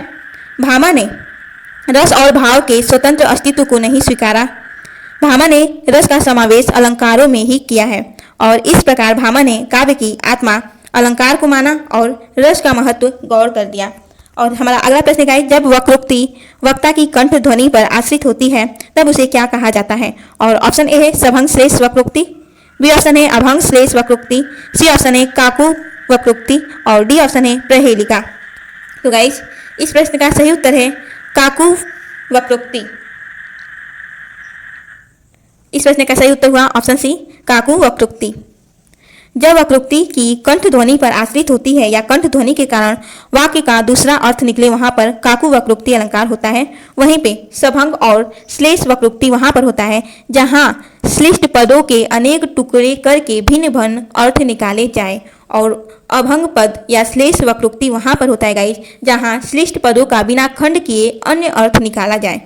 भामा ने रस और भाव के स्वतंत्र अस्तित्व को नहीं स्वीकारा, भामा ने रस का समावेश अलंकारों में ही किया है, और इस प्रकार भामा ने काव्य की आत्मा अलंकार को माना और रस का महत्व गौर कर दिया। और हमारा अगला प्रश्न है, जब वक्रोक्ति वक्ता की कंठ ध्वनि पर आश्रित होती है तब उसे क्या कहा जाता है। और ऑप्शन ए है सभंग श्लेष वक्रोक्ति, बी ऑप्शन है अभंग श्लेष वक्रोक्ति, सी ऑप्शन है काकु वक्रोक्ति, और डी ऑप्शन है प्रहेलिका। तो गाइस इस प्रश्न का सही उत्तर है काकु वक्रोक्ति। इस प्रश्न का सही उत्तर हुआ ऑप्शन सी काकु वक्रोक्ति। जब वक्रोक्ति की कंठ ध्वनि पर आश्रित होती है या कंठ ध्वनि के कारण वाक्य का दूसरा अर्थ निकले वहां पर काकु वक्रोक्ति अलंकार होता है। वहीं पे सभंग और श्लेष वक्रोक्ति वहां पर होता है जहां श्लिष्ट पदों के अनेक टुकड़े करके भिन्न भिन्न अर्थ निकाले जाए, और अभंग पद या श्लेष वक्रोक्ति वहां पर होता है गाइस जहां श्लिष्ट पदों का बिना खंड किए अन्य अर्थ निकाला जाए।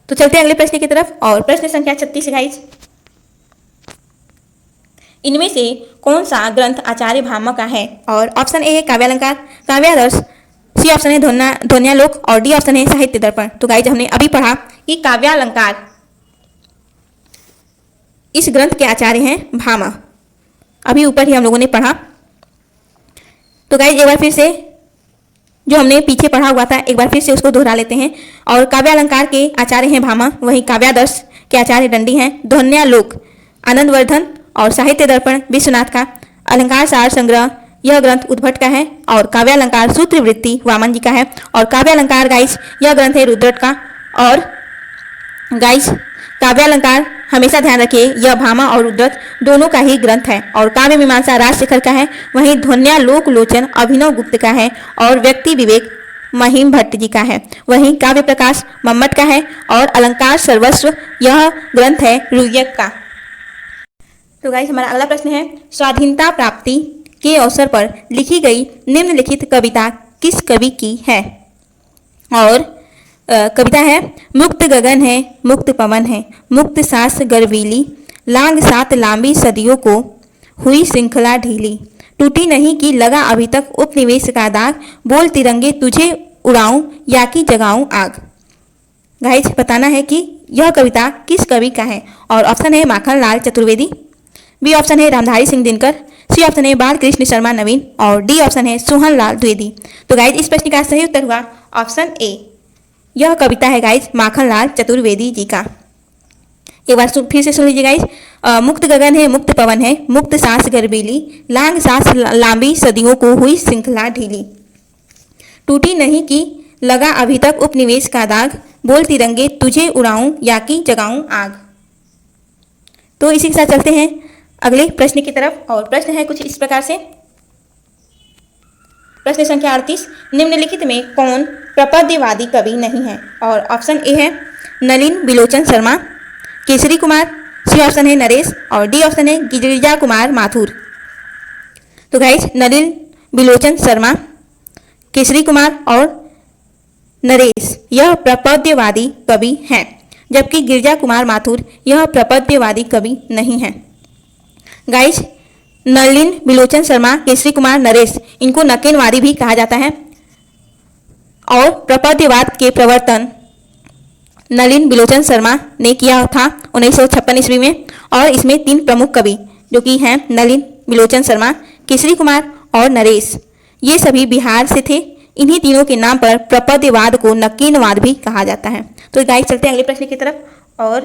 तो चलते हैं अगले प्रश्न की तरफ, और प्रश्न संख्या 36 गाइस, इनमें से कौन सा ग्रंथ आचार्य भामा का है। और ऑप्शन ए है काव्यालंकार, काव्यादर्श, सी ऑप्शन है ध्वन्यालोक, और डी ऑप्शन है साहित्य दर्पण। तो गाइज हमने अभी पढ़ा कि काव्यालंकार इस ग्रंथ के आचार्य हैं भामा, अभी ऊपर ही हम लोगों ने पढ़ा। तो गाइज एक बार फिर से जो हमने पीछे पढ़ा हुआ था एक बार फिर से उसको दोहरा लेते हैं। और काव्यालंकार के आचार्य हैं भामा, वहीं काव्यादर्श के आचार्य दंडी हैं, ध्वन्यालोक आनंदवर्धन, और साहित्य दर्पण विश्वनाथ का, अलंकार सार संग्रह यह ग्रंथ उद्भट का है, और काव्यालंकार सूत्रवृत्ति वामन जी का है, और काव्यालंकार गाइस यह ग्रंथ है रुद्रट का। और गाइस काव्यालंकार हमेशा ध्यान रखिए यह भामा और रुद्रट दोनों का ही ग्रंथ है, और काव्य मीमांसा राजशेखर का है, वहीं ध्वन्यालोक लोचन अभिनव गुप्त का है, और व्यक्ति विवेक महिम भट्ट जी का है, वहीं काव्य प्रकाश मम्मट का है, और अलंकार सर्वस्व यह ग्रंथ है रुयक का। तो गाइस हमारा अगला प्रश्न है, स्वाधीनता प्राप्ति के अवसर पर लिखी गई निम्नलिखित कविता किस कवि की है। और कविता है, मुक्त गगन है मुक्त पवन है मुक्त सांस गर्वीली, लांग सात लांबी सदियों को हुई श्रृंखला ढीली, टूटी नहीं कि लगा अभी तक उपनिवेश का दाग, बोल तिरंगे तुझे उड़ाऊं या कि जगाऊं आग। गाइस बताना है कि यह कविता किस कवि का है और ऑप्शन है माखनलाल चतुर्वेदी, बी ऑप्शन है रामधारी सिंह दिनकर, सी ऑप्शन है बालकृष्ण शर्मा नवीन और डी ऑप्शन है सोहनलाल द्विवेदी। तो गाइज इस प्रश्न का सही उत्तर हुआ ऑप्शन ए, यह कविता है गाइज माखनलाल चतुर्वेदी जी का। एक बार फिर से सुन लीजिए गाइज, मुक्त गगन है मुक्त पवन है, मुक्त सांस गर्बीली, लांग सांस लांबी सदियों को हुई श्रृंखला ढीली, टूटी नहीं कि लगा अभी तक उपनिवेश का दाग, बोल तिरंगे तुझे उड़ाऊं या कि जगाऊं आग। तो इसी के साथ चलते हैं अगले प्रश्न की तरफ और प्रश्न है कुछ इस प्रकार से। प्रश्न संख्या 38, निम्नलिखित में कौन प्रपद्यवादी कवि नहीं है? और ऑप्शन ए है नलिन बिलोचन शर्मा, केसरी कुमार, सी ऑप्शन है नरेश और डी ऑप्शन है गिरिजा कुमार माथुर। तो गाइज नलिन बिलोचन शर्मा, केसरी कुमार और नरेश यह प्रपद्यवादी कवि हैं, जबकि गिरिजा कुमार माथुर यह प्रपद्यवादी कवि नहीं है। गाइज नलिन बिलोचन शर्मा, केसरी कुमार, नरेश इनको नकेनवादी भी कहा जाता है और प्रपद्यवाद के प्रवर्तन नलिन बिलोचन शर्मा ने किया था 1956 ईस्वी में। और इसमें 3 प्रमुख कवि जो कि हैं नलिन बिलोचन शर्मा, केसरी कुमार और नरेश, ये सभी बिहार से थे। इन्हीं तीनों के नाम पर प्रपद्यवाद को नकीनवाद भी कहा जाता है। तो गाइस चलते हैं अगले प्रश्न की तरफ और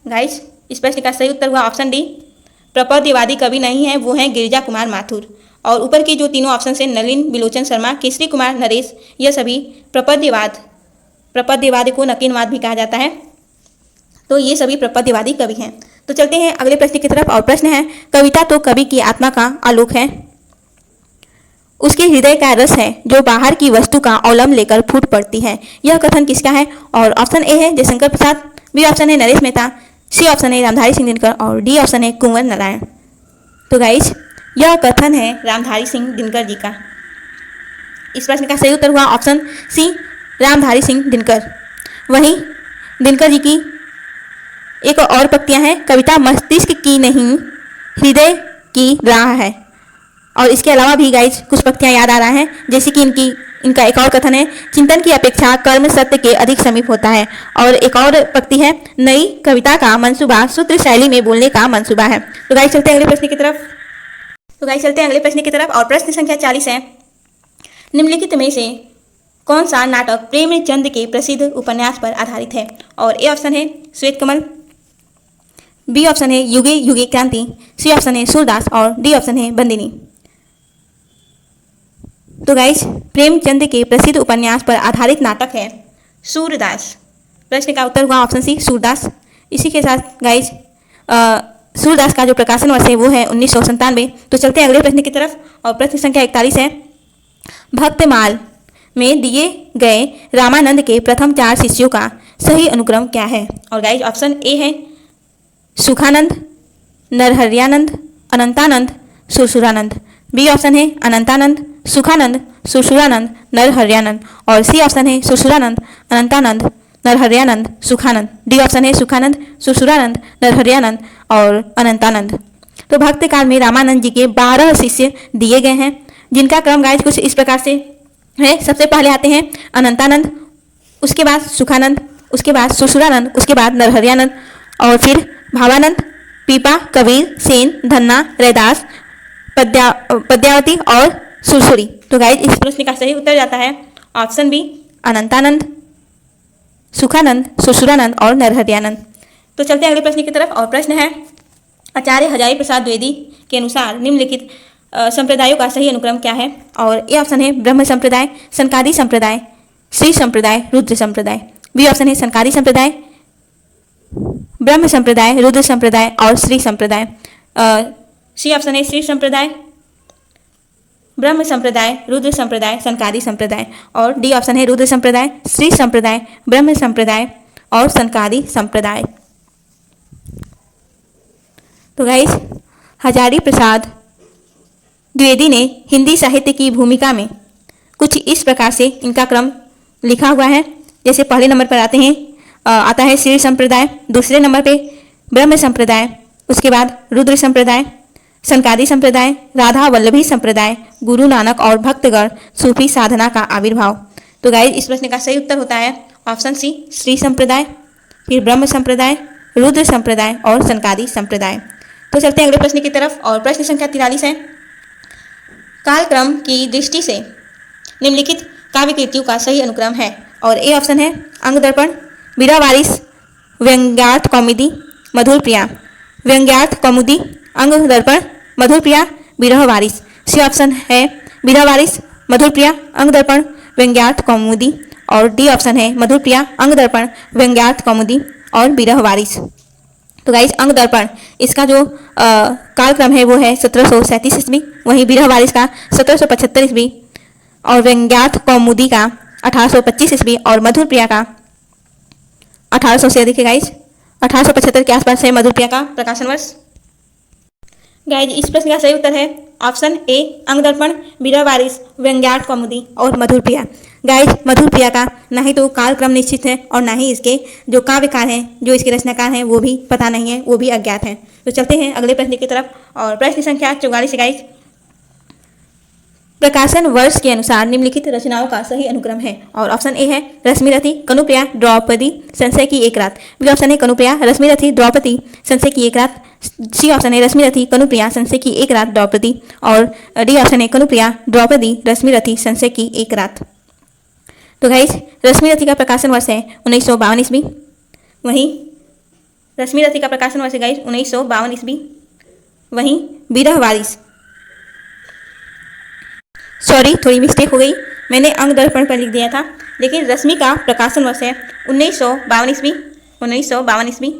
गाइस इस प्रश्न का सही उत्तर हुआ ऑप्शन डी, प्रपद्यवादी कवि नहीं है, वो हैं गिरिजा कुमार माथुर। और ऊपर के जो तीनों ऑप्शन हैं नलिन बिलोचन शर्मा, केसरी कुमार, नरेश, यह सभी प्रपद्यवाद को नकीनवाद भी कहा जाता है। तो ये सभी प्रपद्यवादी कवि हैं। तो चलते हैं अगले प्रश्न की तरफ और प्रश्न है, कविता तो कवि की आत्मा का आलोक है, उसके हृदय का रस है जो बाहर की वस्तु का अवलंब लेकर फूट पड़ती है, यह कथन किसका है? और ऑप्शन ए है जयशंकर प्रसाद, बी ऑप्शन है नरेश मेहता, सी ऑप्शन है रामधारी सिंह दिनकर और डी ऑप्शन है कुंवर नारायण। तो गाइस यह कथन है रामधारी सिंह दिनकर जी का। इस प्रश्न का सही उत्तर हुआ ऑप्शन सी, रामधारी सिंह दिनकर। वहीं दिनकर जी की एक और पंक्तियां हैं, कविता मस्तिष्क की नहीं हृदय की राह है। और इसके अलावा भी गाइज कुछ पंक्तियां याद आ रहा है, जैसे कि इनका एक और कथन है, चिंतन की अपेक्षा कर्म सत्य के अधिक समीप होता है। और एक और पंक्ति है, नई कविता का मंसूबा सूत्र शैली में बोलने का मंसूबा है। तो गाइज चलते हैं अगले प्रश्न की तरफ। और प्रश्न संख्या 40 है, निम्नलिखित में से कौन सा नाटक प्रेमचंद के प्रसिद्ध उपन्यास पर आधारित है? और ए ऑप्शन है श्वेत कमल, बी ऑप्शन है युगे युगे क्रांति, सी ऑप्शन है सूरदास और डी ऑप्शन है बंदिनी। तो गाइज प्रेमचंद के प्रसिद्ध उपन्यास पर आधारित नाटक है सूरदास। प्रश्न का उत्तर हुआ ऑप्शन सी, सूरदास। इसी के साथ गाइज सूरदास का जो प्रकाशन वर्ष है वो है 1997। तो चलते हैं अगले प्रश्न की तरफ और प्रश्न संख्या 41 है, भक्तमाल में दिए गए रामानंद के प्रथम 4 शिष्यों का सही अनुक्रम क्या है? और गाइज ऑप्शन ए है सुखानंद, नरहरियानंद, अनंतानंद, सुरसुरानंद, बी ऑप्शन है अनंतानंद, सुखानंद, सुरसुरानंद, नरहरियानंद और सी ऑप्शन है सुरसुरानंद, अनंतानंद, नरहरियानंद, सुखानंद, डी ऑप्शन है सुखानंद, सुरसुरानंद, नरहरियानंद और अनंतानंद। तो भक्त काल में रामानंद जी के 12 शिष्य दिए गए हैं, जिनका क्रम गाइज कुछ इस प्रकार से है। सबसे पहले आते हैं अनंतानंद, उसके बाद सुखानंद, उसके बाद सुरसुरानंद, उसके बाद नरहरियानंद और फिर भावानंद, पीपा, कबीर, सेन, धन्ना, रैदास, पद्यावती और सुरसुरी। तो गाइज इस प्रश्न का सही उत्तर जाता है ऑप्शन बी, अनंतानंद, सुखानंद, सुरसुरानंद और नरहरियानंद। तो चलते हैं अगले प्रश्न की तरफ और प्रश्न है, आचार्य हजारी प्रसाद द्विवेदी के अनुसार निम्नलिखित संप्रदायों का सही अनुक्रम क्या है? और ए ऑप्शन है ब्रह्म संप्रदाय, सनकादि संप्रदाय, श्री संप्रदाय, रुद्र संप्रदाय, बी ऑप्शन है सनकादि संप्रदाय, ब्रह्म संप्रदाय, रुद्र संप्रदाय और श्री संप्रदाय, सी ऑप्शन है श्री संप्रदाय, ब्रह्म संप्रदाय, रुद्र संप्रदाय, सनकादि संप्रदाय और डी ऑप्शन है रुद्र संप्रदाय, श्री संप्रदाय, ब्रह्म संप्रदाय और सनकादि संप्रदाय। तो गाइस हजारी प्रसाद द्विवेदी ने हिंदी साहित्य की भूमिका में कुछ इस प्रकार से इनका क्रम लिखा हुआ है। जैसे पहले नंबर पर आता है श्री संप्रदाय, दूसरे नंबर पे ब्रह्म संप्रदाय, उसके बाद रुद्र संप्रदाय, सनकादि संप्रदाय, राधा वल्लभी संप्रदाय, गुरु नानक और भक्तगण, सूफी साधना का आविर्भाव। तो गाइस इस प्रश्न का सही उत्तर होता है ऑप्शन सी, श्री संप्रदाय, फिर ब्रह्म संप्रदाय, रुद्र संप्रदाय और सनकादि संप्रदाय। तो चलते हैं अगले प्रश्न की तरफ और प्रश्न संख्या 43 है। कालक्रम की दृष्टि से निम्नलिखित काव्य कृतियों का सही अनुक्रम है और ए ऑप्शन है अंग दर्पण, वीरा वारिस, व्यंग्यार्थ कौमुदी, मधुर प्रिया। व्यंग्यार्थ कौमुदी, अंग दर्पण, मधुर प्रिया, विरह वारिस। सी ऑप्शन है वीरा वारिस, मधुर प्रिया, अंग दर्पण, व्यंग्यार्थ कौमुदी और डी ऑप्शन है मधुर प्रिया, अंग दर्पण, व्यंग्यार्थ कौमुदी और विरह वारिस। तो गाइस अंग दर्पण इसका जो कालक्रम है वो है 1737 ईस्वी, वहीं विरह वारिस का 1775 ईस्वी और व्यंग्यार्थ कौमुदी का 1825 ईस्वी और मधुर प्रिया का 1800 से अधिक है गाइस, 1875 के आसपास है मधुर प्रिया का प्रकाशन वर्ष। गाइस इस प्रश्न का सही उत्तर है ऑप्शन ए अंग दर्पण, विरह वारिस, व्यंग्यार्थ कौमुदी और मधुर प्रिया। गाइस मधुर प्रिया का ना ही तो कालक्रम निश्चित है और ना ही इसके जो काव्यकार हैं, जो इसके रचनाकार हैं वो भी पता नहीं है, वो भी अज्ञात हैं। तो चलते हैं अगले प्रश्न की तरफ और प्रश्न संख्या 44 है गाइस। प्रकाशन वर्ष के अनुसार निम्नलिखित रचनाओं का सही अनुक्रम है और ऑप्शन ए है रश्मिरथी, कनुप्रिया, द्रौपदी, संशय की एक रात। बी ऑप्शन है कनुप्रिया, रश्मिरथी, द्रौपदी, संशय की एक रात। सी ऑप्शन है रश्मिरथी, कनुप्रिया, संशय की एक रात, द्रौपदी और डी ऑप्शन है कनुप्रिया, द्रौपदी, रश्मिरथी, संशय की एक रात। तो गाइस रश्मिरथी का प्रकाशन वर्ष है 1952 ईस्वी, वहीं रश्मिरथी का प्रकाशन वर्ष है गाइस 1952 ईस्वी। वहीं विरह वारिस, सॉरी थोड़ी मिस्टेक हो गई, मैंने अंग दर्पण पर लिख दिया था, लेकिन रश्मि का प्रकाशन वर्ष है 1952 ईस्वी, 1952 ईस्वी।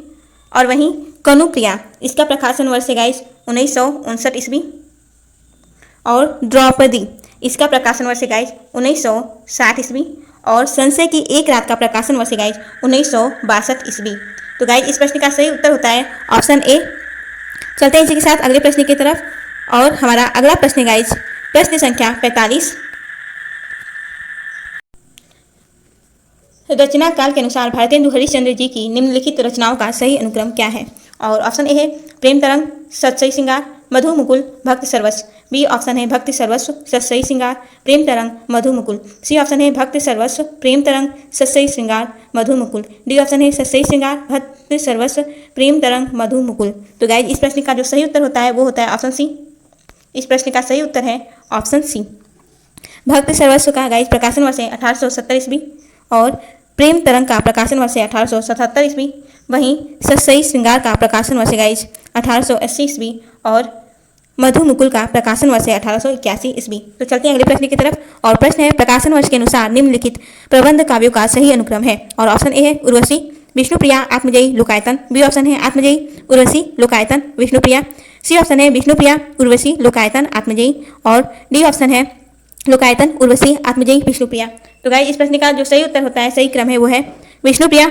और वहीं कनुप्रिया इसका प्रकाशन वर्ष है गाइस 1959 ईस्वी और द्रौपदी इसका प्रकाशन वर्ष है गाइस 1960 ईस्वी और संशय की एक रात का प्रकाशन वर्ष है गाइस 1962 ईस्वी। तो गाइस इस प्रश्न का सही उत्तर होता है ऑप्शन ए। चलते हैं इसी के साथ अगले प्रश्न की तरफ और हमारा अगला प्रश्न है गाइस प्रश्न संख्या 45। रचना काल के अनुसार भारतेंदु हरिश्चंद्र जी की निम्नलिखित रचनाओं का सही अनुक्रम क्या है और ऑप्शन ए है प्रेम तरंग, सतसई श्रृंगार, मधु मुकुल, भक्ति सर्वस्व। बी ऑप्शन है भक्ति सर्वस्व, सतसई श्रृंगार, प्रेम तरंग, मधु मुकुल। सी ऑप्शन है भक्ति सर्वस्व, प्रेम तरंग, सतसई श्रृंगार, मधु मुकुल। डी ऑप्शन है सतसई श्रृंगार, भक्ति सर्वस्व, प्रेम तरंग, मधु मुकुल। तो गाइस इस प्रश्न का जो सही उत्तर होता है वो होता है ऑप्शन सी। इस प्रश्न का सही उत्तर है ऑप्शन सी। भक्ति सर्वस्व का गाइस प्रकाशन वर्ष है 1870 ईस्वी और प्रेम तरंग का प्रकाशन वर्ष है 1877 ईस्वी। वहीं सतसई श्रृंगार का प्रकाशन वर्ष है गाइस 1880 ईस्वी और मधु मुकुल का प्रकाशन वर्ष है 1881 ईस्वी। तो चलते हैं अगले प्रश्न की तरफ और प्रश्न है प्रकाशन वर्ष के अनुसार निम्नलिखित प्रबंध काव्यों का सही अनुक्रम है और ऑप्शन ए है उर्वशी, विष्णुप्रिया, आत्मजयी, लोकायतन। बी ऑप्शन है आत्मजयी, उर्वशी, लोकायतन, विष्णुप्रिया। सी ऑप्शन है विष्णुप्रिया, उर्वशी, लोकायतन, आत्मजयी और डी ऑप्शन है लोकायतन, उर्वशी, आत्मजयी, विष्णुप्रिया। तो गाइस इस प्रश्न का जो सही उत्तर होता है, सही क्रम है वो है विष्णुप्रिया।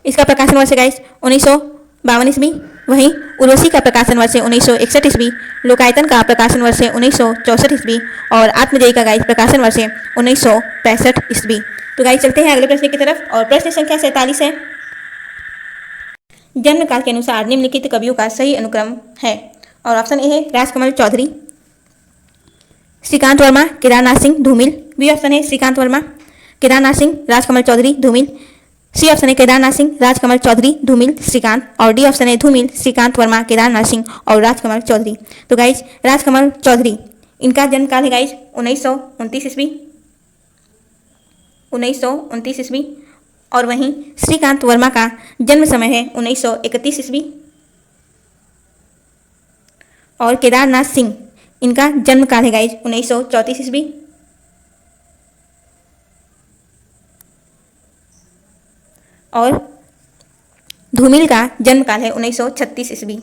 इसका प्रकाशन वर्ष है गाइस 1952 ईस्वी। वहीं उर्वशी का प्रकाशन वर्ष है 1961 ईस्वी, लोकायतन का प्रकाशन वर्ष है 1964 ईस्वी और आत्मजयी का गाइस प्रकाशन वर्ष है 1965 ईस्वी। तो गाइस चलते हैं अगले प्रश्न की तरफ और प्रश्न संख्या 47 है। जन्म काल के अनुसार निम्नलिखित कवियों का सही अनुक्रम है और ऑप्शन ए है राजकमल चौधरी, श्रीकांत वर्मा, केदारनाथ सिंह, धूमिल। बी ऑप्शन है श्रीकांत वर्मा, केदारनाथ सिंह, राजकमल चौधरी, धूमिल। सी ऑप्शन है केदारनाथ सिंह, राजकमल चौधरी, धूमिल, श्रीकांत और डी ऑप्शन है धूमिल, श्रीकांत वर्मा, केदारनाथ सिंह और राजकमल चौधरी। तो गाइस राजकमल चौधरी इनका जन्म काल है गाइस 1929 ईस्वी, 1929 ईस्वी और वहीं श्रीकांत वर्मा का जन्म समय है 1931 ईस्वी और केदारनाथ सिंह इनका जन्म काल है गाइस 1934 ईस्वी और धूमिल का जन्म काल है 1936 ईस्वी।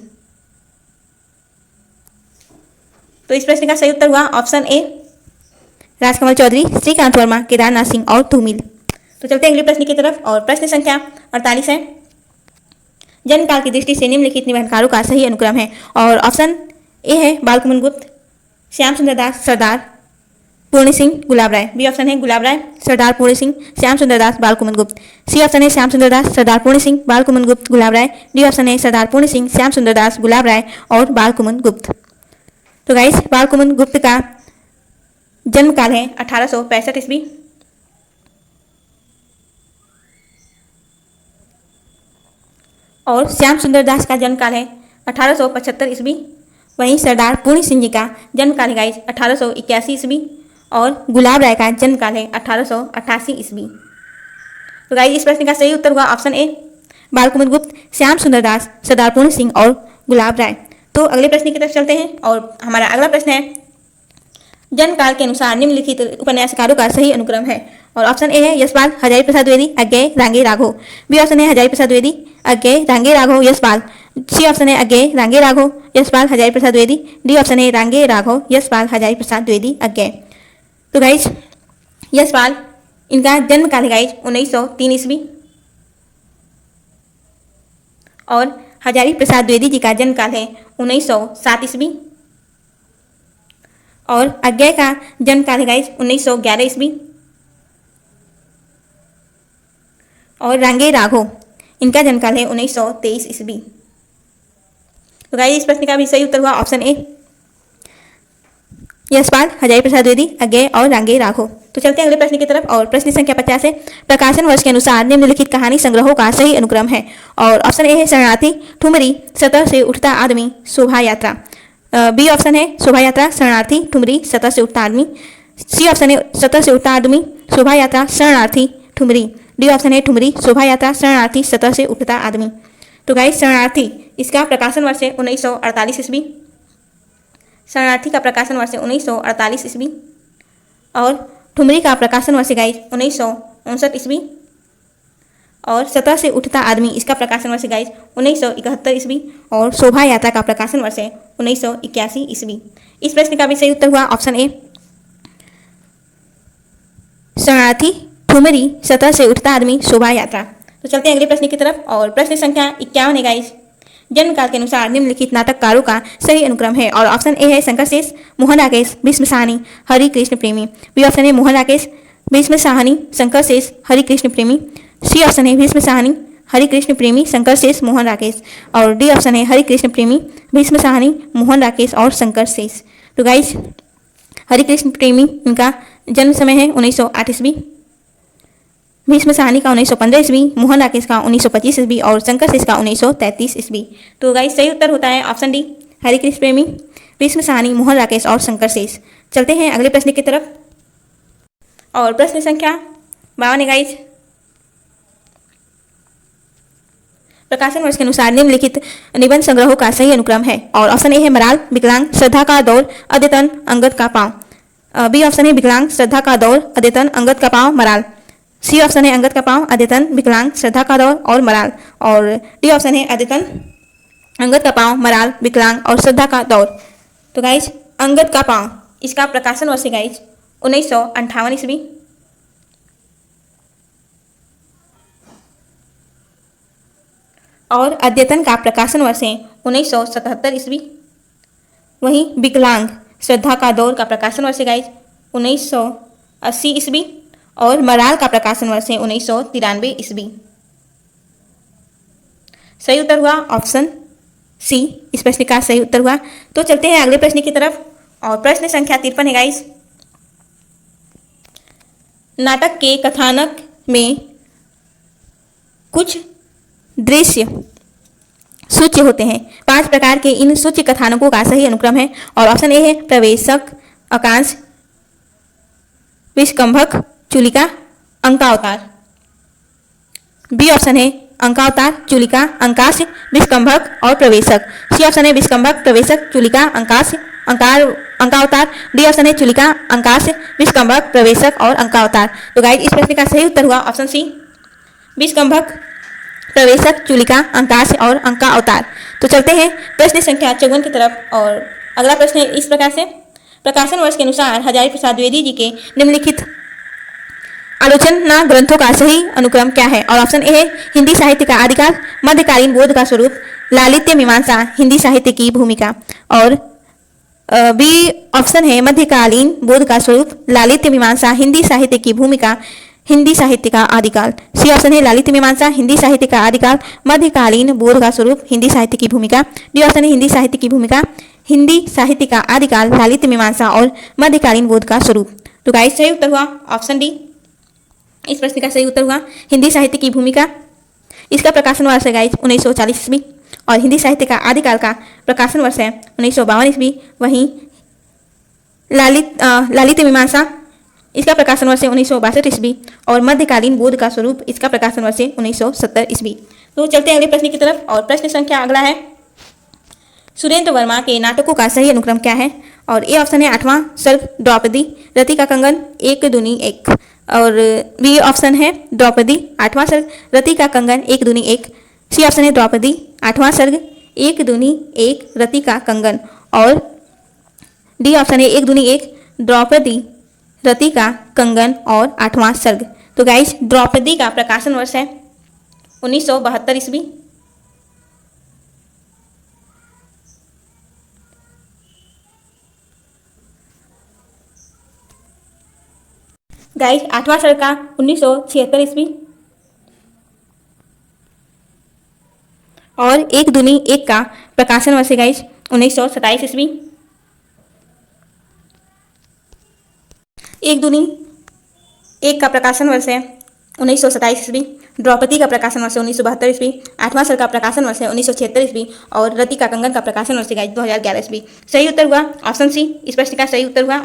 तो इस प्रश्न का सही उत्तर हुआ ऑप्शन ए राजकमल चौधरी, श्रीकांत वर्मा, केदारनाथ सिंह और धूमिल। तो चलते हैं अगले प्रश्न की तरफ और प्रश्न संख्या 48 है। जन्म काल की दृष्टि से निम्नलिखित निबंधकारों का सही अनुक्रम है और ऑप्शन ए है बालकुमन गुप्त, श्याम सुंदर दास सरदार, पूर्ण सिंह गुलाब राय। बी ऑप्शन है गुलाब राय, सरदार पूर्ण सिंह, श्याम सुंदर दास, बाल कुमुद गुप्त। सी ऑप्शन है श्याम सुंदर दास, सरदार पूर्ण सिंह, बाल कुमुद गुप्त, गुलाब राय। डी ऑप्शन है सरदार पूर्ण सिंह, श्याम सुंदर दास, गुलाब राय और बाल कुमुद गुप्त। तो गाइस बाल कुमुद गुप्त का जन्म काल है 1865 ईस्वी और श्याम सुंदर दास का जन्म काल है 1875 ईस्वी। वहीं सरदार पूर्ण सिंह जी का जन्म काल है गाइस 1881 ईस्वी और गुलाब राय का जन्म काल है 1888 ईस्वी। तो गाइस इस प्रश्न का सही उत्तर हुआ ऑप्शन ए, बाल कुमुद गुप्त, श्याम सुंदर दास, सरदार पूर्ण सिंह और गुलाब राय। तो अगले प्रश्न की तरफ चलते हैं और हमारा अगला प्रश्न है जन्म काल के अनुसार निम्नलिखित उपन्यासकारों का सही अनुक्रम है। और ऑप्शन ए है यशपाल, हजारी प्रसाद द्विवेदी, अज्ञेय, रांगे, राघव। बी ऑप्शन है हजारी प्रसाद द्विवेदी, अज्ञेय, रांगे, राघव, यशपाल। सी ऑप्शन है अज्ञेय, रांगे, राघव, यशपाल, हजारी प्रसाद द्विवेदी। डी ऑप्शन है रांगे, राघव, यशपाल, हजारी प्रसाद द्विवेदी, अज्ञेय। तो गाइज यशपाल इनका जन्म काल है गाइज 1903 ईस्वी और हजारी प्रसाद द्विवेदी जी का जन्म काल है 1907 ईस्वी और अज्ञेय का जन्म काल है गाइज 1911 ईस्वी और रांगे राघव इनका जन्म काल है 1923 ईस्वी। तो गाइज इस प्रश्न का भी सही उत्तर हुआ ऑप्शन ए, यशपाल, हजारी प्रसाद द्विवेदी, अज्ञेय और रांगे राघव। तो चलते हैं अगले प्रश्न की तरफ और प्रश्न संख्या 50 है प्रकाशन वर्ष के अनुसार निम्नलिखित कहानी संग्रहों का सही अनुक्रम है। और ऑप्शन ए है शरणार्थी, ठुमरी, सतह से उठता आदमी, शोभा यात्रा। बी ऑप्शन है शोभा यात्रा, शरणार्थी, ठुमरी, सतह से उठता आदमी। सी ऑप्शन है सतह से उठता आदमी, शोभा यात्रा, शरणार्थी, ठुमरी। डी ऑप्शन है ठुमरी, शोभा यात्रा, शरणार्थी, सतह से उठता आदमी। तो गाइस शरणार्थी इसका प्रकाशन वर्ष है 1948 ईस्वी। शरणार्थी का प्रकाशन वर्ष है 1948 ईस्वी और ठुमरी का प्रकाशन वर्ष है गाइस 1959 ईस्वी और सतह से उठता आदमी इसका प्रकाशन वर्ष है गाइस 1971 ईस्वी और शोभा यात्रा का प्रकाशन वर्ष है 1981 ईस्वी। इस प्रश्न का भी सही उत्तर हुआ ऑप्शन ए, शरणार्थी, ठुमरी, सतह से उठता आदमी, शोभा यात्रा। तो चलते हैं अगले प्रश्न की तरफ और प्रश्न संख्या 51 है गाइस जन्म काल के अनुसार निम्नलिखित नाटककारों का सही अनुक्रम है। और ऑप्शन ए है शंकर शेष, मोहन राकेश, भीष्म साहनी, हरि कृष्ण प्रेमी। बी ऑप्शन है मोहन राकेश, भीष्म साहनी, शंकर शेष, हरि कृष्ण प्रेमी। सी ऑप्शन है भीष्म साहनी, हरि कृष्ण प्रेमी, शंकर शेष, मोहन राकेश। और डी ऑप्शन है हरि कृष्ण प्रेमी, भीष्म साहनी, मोहन राकेश और शंकर शेष। तो गाइस हरि कृष्ण प्रेमी इनका जन्म समय है 1908 ईस्वी, भीष्म साहनी का 1915 ईस्वी, मोहन राकेश का 1925 ईस्वी और शंकर शेष का 1933 ईस्वी। तो गाइस सही उत्तर होता है ऑप्शन डी, हरि कृष्ण प्रेमी, भीष्म साहनी, मोहन राकेश और शंकर शेष। चलते हैं अगले प्रश्न की तरफ और प्रश्न संख्या 52 है गाइस प्रकाशन वर्ष के अनुसार निम्नलिखित निबंध संग्रहों का सही अनुक्रम है। और ऑप्शन ए है मराल, विकलांग, श्रद्धा का दौर, अद्यतन, अंगद का पांव। बी ऑप्शन है विकलांग, श्रद्धा का दौर, अद्यतन, अंगद का पांव, मराल। सी ऑप्शन है अंगद का पांव, अद्यतन, विकलांग, श्रद्धा का दौर और मराल। और डी ऑप्शन है अद्यतन, अंगद का पांव, मराल, विकलांग और श्रद्धा का दौर। तो गाइज अंगद का पांव इसका प्रकाशन वर्ष है गाइज 1958 ईस्वी और अद्यतन का प्रकाशन वर्ष है 1977 ईस्वी। वहीं विकलांग, श्रद्धा का दौर का प्रकाशन वर्ष है गाइज 1980 ईस्वी और मराल का प्रकाशन वर्ष है 1993 ईस्वी। सही उत्तर हुआ ऑप्शन सी, इस प्रश्न का सही उत्तर हुआ। तो चलते हैं अगले प्रश्न की तरफ और प्रश्न संख्या 53 है गाइस नाटक के कथानक में कुछ दृश्य सूच्य होते हैं। 5 प्रकार के इन सूच्य कथानकों का सही अनुक्रम है। और ऑप्शन ए है प्रवेशक, अकांश, विष्कंभक, चूलिका, अंकावतार। बी ऑप्शन है अंकावतार, चूलिका, अंकाश, विष्कंभक और प्रवेशक। सी ऑप्शन है विष्कंभक, प्रवेशक, चूलिका, अंकाश, अंकावतार। डी ऑप्शन है चूलिका, अंकाश, विष्कंभक, प्रवेशक और अंकावतार। तो गाइस इस प्रश्न का सही उत्तर हुआ ऑप्शन सी, विष्कंभक, प्रवेशक, चूलिका, अंकाश और अंकावतार। तो चलते हैं प्रश्न संख्या 54 की तरफ और अगला प्रश्न है इस प्रकार से प्रकाशन वर्ष के अनुसार हजारी प्रसाद द्विवेदी जी के निम्नलिखित आलोचना ग्रंथों का सही अनुक्रम क्या है। और ऑप्शन ए है हिंदी साहित्य का आदिकाल, मध्यकालीन बोध का स्वरूप, लालित्य मीमांसा, हिंदी साहित्य की भूमिका। और बी ऑप्शन है मध्यकालीन बोध का स्वरूप, लालित्य मीमांसा हिंदी साहित्य की भूमिका, हिंदी साहित्य का आदिकाल। सी ऑप्शन है लालित्य मीमांसा हिंदी साहित्य का आदिकाल, मध्यकालीन बोध का स्वरूप, हिंदी साहित्य की भूमिका। डी ऑप्शन है हिंदी साहित्य की भूमिका, हिंदी साहित्य का आदिकाल, लालित्य मीमांसा और मध्यकालीन बोध का स्वरूप। तो गाइस सही उत्तर हुआ ऑप्शन डी। इस प्रश्न का सही उत्तर हुआ हिंदी साहित्य की भूमिका। इसका प्रकाशन वर्ष है गाइस 1940 ईस्वी और हिंदी साहित्य का आदिकाल का प्रकाशन वर्ष है 1952 ईस्वी। वहीं लालित्य मीमांसा इसका प्रकाशन वर्ष है 1962 ईस्वी और मध्यकालीन बोध का स्वरूप इसका प्रकाशन वर्ष है 1970 ईस्वी। तो चलते हैं अगले प्रश्न की तरफ और प्रश्न संख्या अगला है सुरेंद्र वर्मा के नाटकों का सही अनुक्रम क्या है। और ए ऑप्शन है आठवां सर्ग द्रौपदी, रति का कंगन, एक दूनी एक। और बी ऑप्शन है द्रौपदी आठवां सर्ग, रति का कंगन, एक दूनी एक। सी ऑप्शन है द्रौपदी आठवां सर्ग, एक दूनी एक, रति का कंगन। और डी ऑप्शन है एक दूनी एक, द्रौपदी, रति का कंगन और आठवां सर्ग। तो गाइस द्रौपदी का प्रकाशन वर्ष है 1972 ईस्वी। गाइस आठवां सर्ग का 1976 ईस्वी और एक दूनी एक का प्रकाशन वर्ष है गाइस 1927 ईस्वी। एक दूनी एक का प्रकाशन वर्ष है 1927 ईस्वी, द्रौपदी का प्रकाशन वर्ष है 1972 ईस्वी, आठवां सर्ग का प्रकाशन वर्ष है 1976 ईस्वी और रति का कंगन का प्रकाशन वर्ष है गाइस 2011 ईस्वी। सही उत्तर हुआ ऑप्शन सी। इस प्रश्न का सही उत्तर हुआ